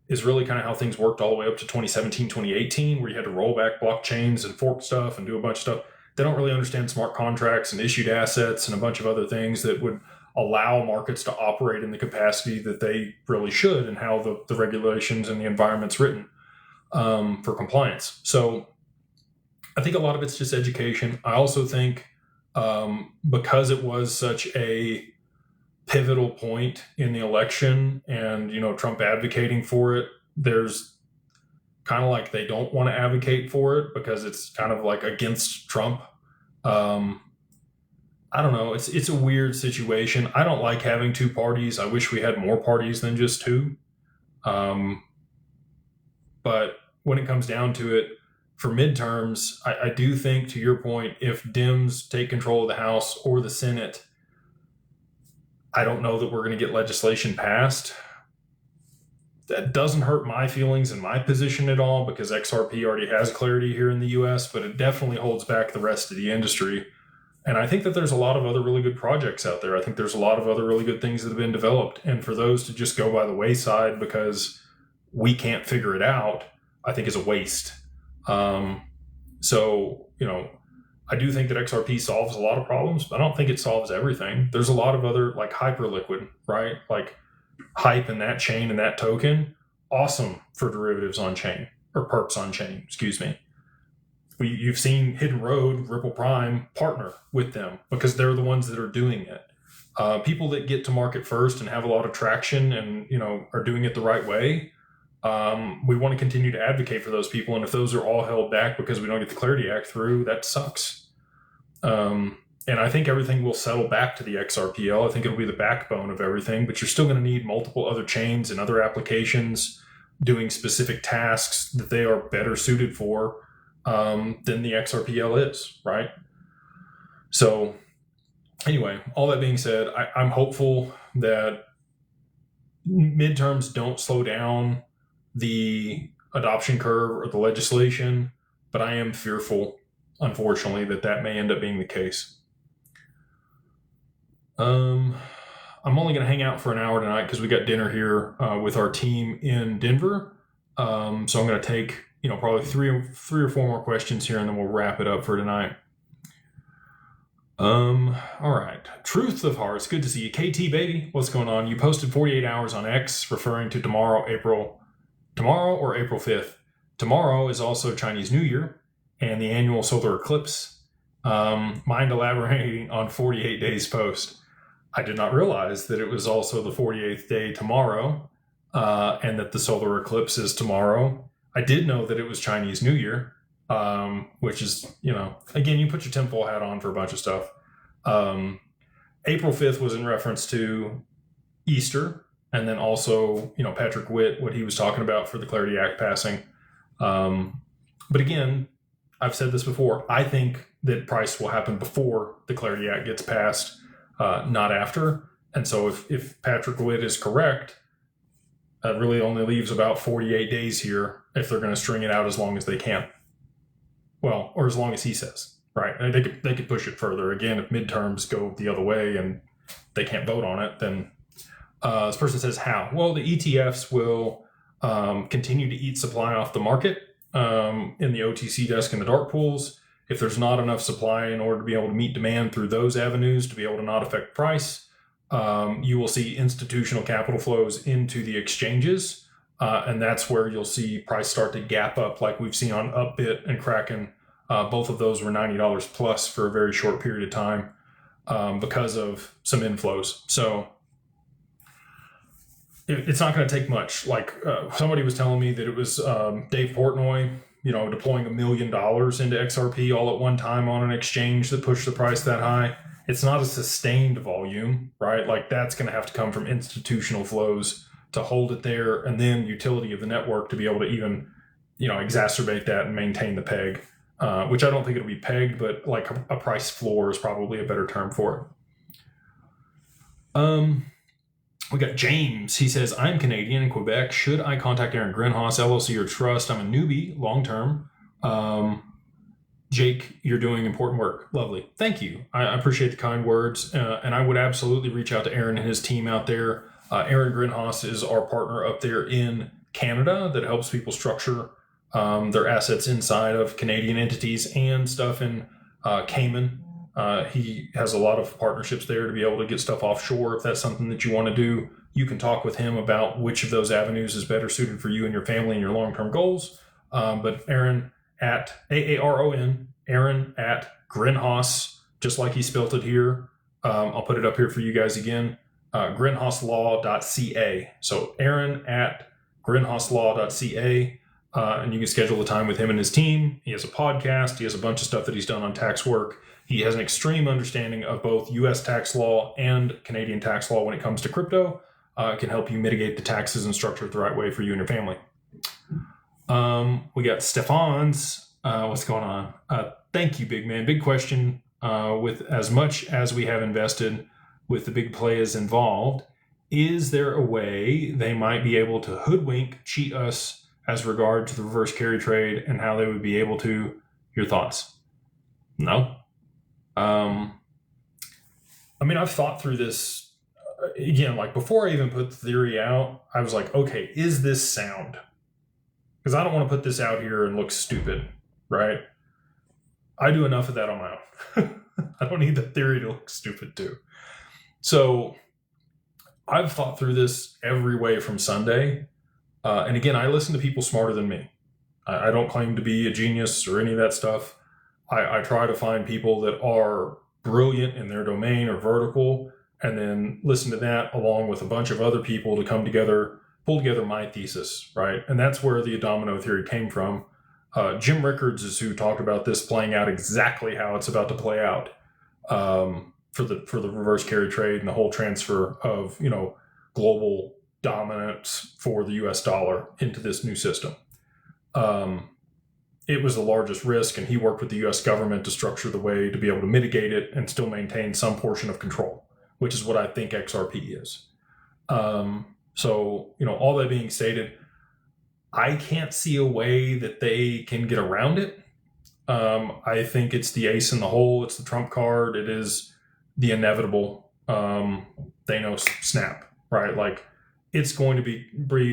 is really kind of how things worked all the way up to 2017, 2018, where you had to roll back blockchains and fork stuff and do a bunch of stuff. They don't really understand smart contracts and issued assets and a bunch of other things that would allow markets to operate in the capacity that they really should and how the regulations and the environment's written. for compliance. So I think a lot of it's just education. I also think because it was such a pivotal point in the election and, Trump advocating for it, there's kind of like they don't want to advocate for it because it's kind of like against Trump. I don't know. It's a weird situation. I don't like having two parties. I wish we had more parties than just two. But when it comes down to it, for midterms, I do think, to your point, if Dems take control of the House or the Senate, I don't know that we're going to get legislation passed. That doesn't hurt my feelings and my position at all because XRP already has clarity here in the US, but it definitely holds back the rest of the industry. And I think that there's a lot of other really good projects out there. I think there's a lot of other really good things that have been developed. And for those to just go by the wayside because we can't figure it out, I think is a waste. I do think that XRP solves a lot of problems, but I don't think it solves everything. There's a lot of other, like Hyperliquid, right? Like Hype and that chain and that token, awesome for derivatives on chain, or perps on chain, excuse me. You've seen Hidden Road, Ripple Prime partner with them because they're the ones that are doing it. People that get to market first and have a lot of traction and, are doing it the right way, we want to continue to advocate for those people. And if those are all held back because we don't get the Clarity Act through, that sucks. And I think everything will settle back to the XRPL. I think it'll be the backbone of everything, but you're still going to need multiple other chains and other applications doing specific tasks that they are better suited for than the XRPL is, right? So anyway, all that being said, I'm hopeful that midterms don't slow down the adoption curve or the legislation, but I am fearful, unfortunately, that may end up being the case. I'm only going to hang out for an hour tonight because we got dinner here with our team in Denver. So I'm going to take, probably three or four more questions here, and then we'll wrap it up for tonight. All right. Truth of Hearts. Good to see you. KT baby, what's going on? You posted 48 hours on X referring to tomorrow or April 5th. Tomorrow is also Chinese New Year and the annual solar eclipse. Mind elaborating on 48 days post. I did not realize that it was also the 48th day tomorrow, and that the solar eclipse is tomorrow. I did know that it was Chinese New Year, which is, again, you put your tinfoil hat on for a bunch of stuff. April 5th was in reference to Easter, and then also, Patrick Witt, what he was talking about for the Clarity Act passing. But again, I've said this before, I think that price will happen before the Clarity Act gets passed, not after. And so if Patrick Witt is correct, that really only leaves about 48 days here if they're going to string it out as long as they can. Well, or as long as he says, right? And they could push it further. Again, if midterms go the other way and they can't vote on it, then this person says how? Well, the ETFs will continue to eat supply off the market in the OTC desk and the dark pools. If there's not enough supply in order to be able to meet demand through those avenues to be able to not affect price, you will see institutional capital flows into the exchanges. And that's where you'll see price start to gap up like we've seen on Upbit and Kraken. Both of those were $90 plus for a very short period of time because of some inflows. So it's not going to take much. Like somebody was telling me that it was Dave Portnoy, deploying $1 million into XRP all at one time on an exchange that pushed the price that high. It's not a sustained volume, right? Like that's going to have to come from institutional flows to hold it there, and then utility of the network to be able to even, exacerbate that and maintain the peg, which I don't think it'll be pegged, but like a price floor is probably a better term for it. We got James. He says, I'm Canadian in Quebec. Should I contact Aaron Grinhoss, LLC, or Trust? I'm a newbie, long-term. Jake, you're doing important work. Lovely. Thank you. I appreciate the kind words. And I would absolutely reach out to Aaron and his team out there. Aaron Grinhoss is our partner up there in Canada that helps people structure their assets inside of Canadian entities and stuff in Cayman. He has a lot of partnerships there to be able to get stuff offshore. If that's something that you want to do, you can talk with him about which of those avenues is better suited for you and your family and your long-term goals. But Aaron at Aaron, Aaron at Grinhoss, just like he spelt it here. I'll put it up here for you guys again. Grinhosslaw.ca. So Aaron at Grinhosslaw.ca. And you can schedule the time with him and his team. He has a podcast. He has a bunch of stuff that he's done on tax work. He has an extreme understanding of both U.S. tax law and Canadian tax law when it comes to crypto. It can help you mitigate the taxes and structure it the right way for you and your family. We got Stefan's. What's going on? Thank you, big man. Big question. With as much as we have invested with the big players involved, is there a way they might be able to hoodwink, cheat us as regard to the reverse carry trade and how they would be able to? Your thoughts? No. I mean, I've thought through this again, like before I even put the theory out, I was like, okay, is this sound? Because I don't want to put this out here and look stupid, right? I do enough of that on my own. I don't need the theory to look stupid too. So I've thought through this every way from Sunday. And again, I listen to people smarter than me. I don't claim to be a genius or any of that stuff. I try to find people that are brilliant in their domain or vertical, and then listen to that along with a bunch of other people to come together, pull together my thesis, right? And that's where the domino theory came from. Jim Rickards is who talked about this playing out exactly how it's about to play out for the reverse carry trade and the whole transfer of, global dominance for the US dollar into this new system. It was the largest risk, and he worked with the US government to structure the way to be able to mitigate it and still maintain some portion of control, which is what I think XRP is. So, all that being stated, I can't see a way that they can get around it. I think it's the ace in the hole. It's the trump card. It is the inevitable Thanos snap, right? Like, it's going to be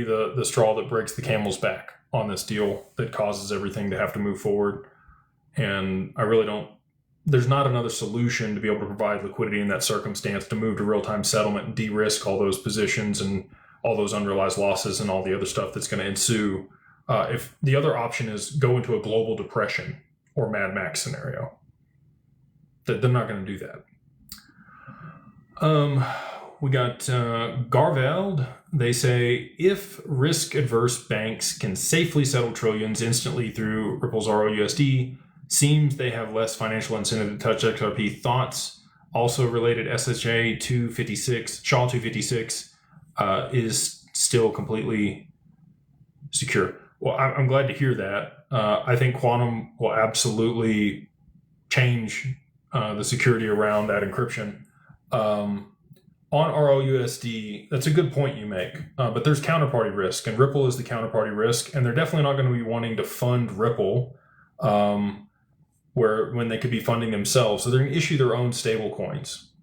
the straw that breaks the camel's back on this deal that causes everything to have to move forward. And I really don't, there's not another solution to be able to provide liquidity in that circumstance to move to real-time settlement and de-risk all those positions and all those unrealized losses and all the other stuff that's going to ensue. If the other option is go into a global depression or Mad Max scenario, that they're not going to do that. We got Garveld. They say, if risk-adverse banks can safely settle trillions instantly through Ripple's ROUSD, seems they have less financial incentive to touch XRP. Thoughts? Also related, SHA 256, SHA 256 is still completely secure. Well, I'm glad to hear that. I think quantum will absolutely change the security around that encryption. On ROUSD, that's a good point you make, but there's counterparty risk, and Ripple is the counterparty risk, and they're definitely not going to be wanting to fund Ripple when they could be funding themselves. So they're going to issue their own stable coins.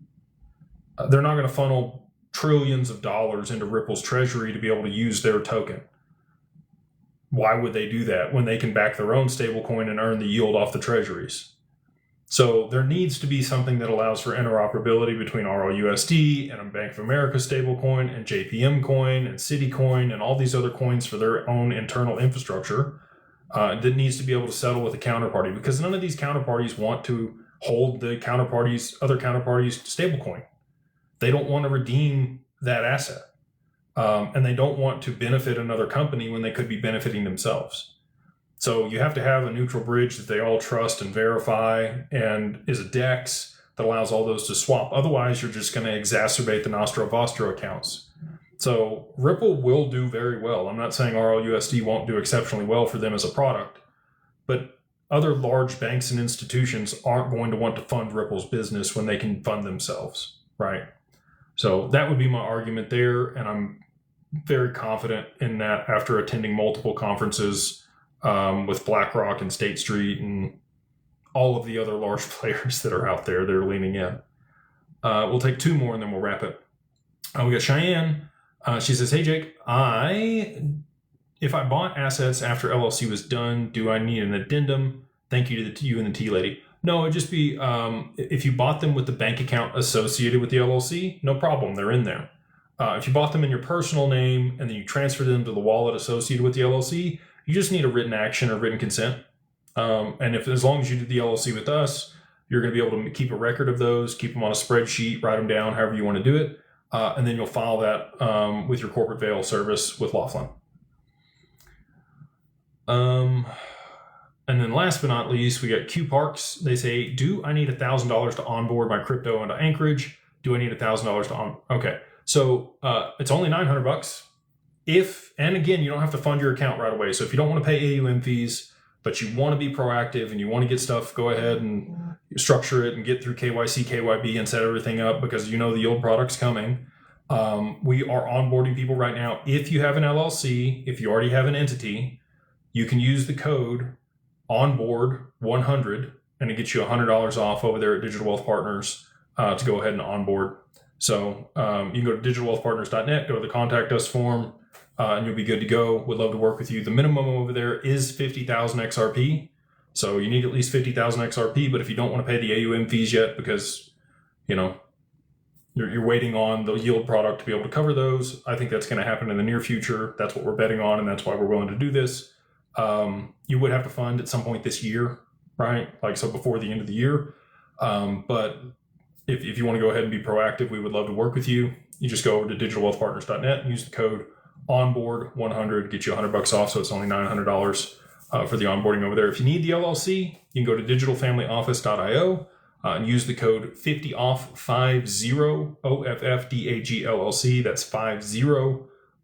They're not going to funnel trillions of dollars into Ripple's treasury to be able to use their token. Why would they do that when they can back their own stable coin and earn the yield off the treasuries? So there needs to be something that allows for interoperability between ROUSD and a Bank of America stablecoin and JPM coin and Citicoin and all these other coins for their own internal infrastructure that needs to be able to settle with a counterparty, because none of these counterparties want to hold the other counterparties stablecoin. They don't want to redeem that asset. And they don't want to benefit another company when they could be benefiting themselves. So you have to have a neutral bridge that they all trust and verify, and is a DEX that allows all those to swap. Otherwise, you're just going to exacerbate the Nostro Vostro accounts. So Ripple will do very well. I'm not saying RLUSD won't do exceptionally well for them as a product, but other large banks and institutions aren't going to want to fund Ripple's business when they can fund themselves, right? So that would be my argument there, and I'm very confident in that after attending multiple conferences with BlackRock and State Street and all of the other large players that are out there that are leaning in. We'll take two more and then we'll wrap it. We got Cheyenne. She says, hey, Jake, if I bought assets after LLC was done, do I need an addendum? Thank you to you and the tea lady. No, it'd just be if you bought them with the bank account associated with the LLC, no problem. They're in there. If you bought them in your personal name and then you transferred them to the wallet associated with the LLC, You just need a written action or written consent. And as long as you do the LLC with us, you're going to be able to keep a record of those, keep them on a spreadsheet, write them down, however you want to do it. And then you'll file that with your corporate veil service with Laughlin. And then last but not least, we got Q Parks. They say, do I need $1,000 to onboard my crypto into Anchorage? Do I need $1,000 to Okay. So it's only $900. And again, you don't have to fund your account right away. So if you don't want to pay AUM fees, but you want to be proactive and you want to get stuff, go ahead and structure it and get through KYC, KYB and set everything up because you know the yield product's coming. We are onboarding people right now. If you have an LLC, if you already have an entity, you can use the code onboard100 and it gets you $100 off over there at Digital Wealth Partners to go ahead and onboard. So you can go to digitalwealthpartners.net, go to the contact us form, and you'll be good to go. We'd love to work with you. The minimum over there is 50,000 XRP. So you need at least 50,000 XRP, but if you don't want to pay the AUM fees yet because, you know, you're waiting on the yield product to be able to cover those, I think that's going to happen in the near future. That's what we're betting on, and that's why we're willing to do this. You would have to fund at some point this year, right? Like, so before the end of the year. But if you want to go ahead and be proactive, we would love to work with you. You just go over to digitalwealthpartners.net and use the code onboard100, get you $100 off. So it's only $900 for the onboarding over there. If you need the LLC, you can go to digitalfamilyoffice.io and use the code 50OFF, 50 OFFDAG LLC. That's 50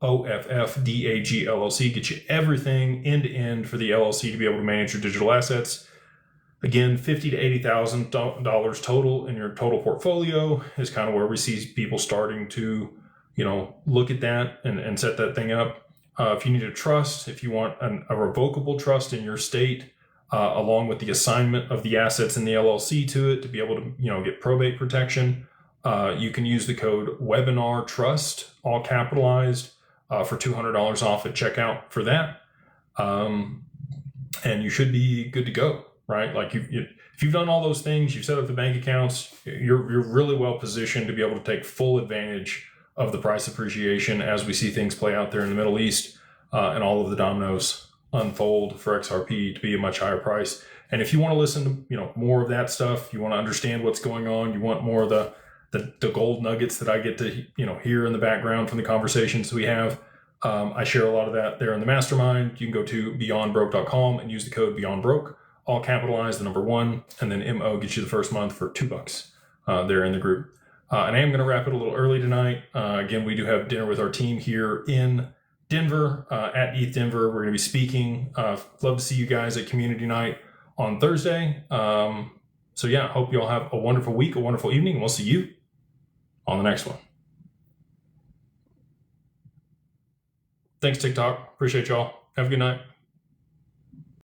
OFFDAG LLC. Get you everything end to end for the LLC to be able to manage your digital assets. Again, $50,000 to $80,000 total in your total portfolio is kind of where we see people starting to, you know, look at that and set that thing up. If you need a trust, if you want a revocable trust in your state, along with the assignment of the assets in the LLC to it to be able to, you know, get probate protection, you can use the code webinar trust, all capitalized, for $200 off at checkout for that. And you should be good to go, right? Like if you've done all those things, you've set up the bank accounts, you're really well positioned to be able to take full advantage of the price appreciation as we see things play out there in the Middle East, and all of the dominoes unfold for XRP to be a much higher price. And if you want to listen to, you know, more of that stuff, you want to understand what's going on, you want more of the gold nuggets that I get to, you know, hear in the background from the conversations we have. I share a lot of that there in the mastermind. You can go to beyondbroke.com and use the code beyondbroke, all capitalized, the number 1, and then MO gets you the first month for $2 there in the group. And I am going to wrap it a little early tonight. Again, we do have dinner with our team here in Denver, at ETH Denver. We're going to be speaking. Love to see you guys at Community Night on Thursday. So yeah, hope you all have a wonderful week, a wonderful evening, and we'll see you on the next one. Thanks, TikTok. Appreciate y'all. Have a good night.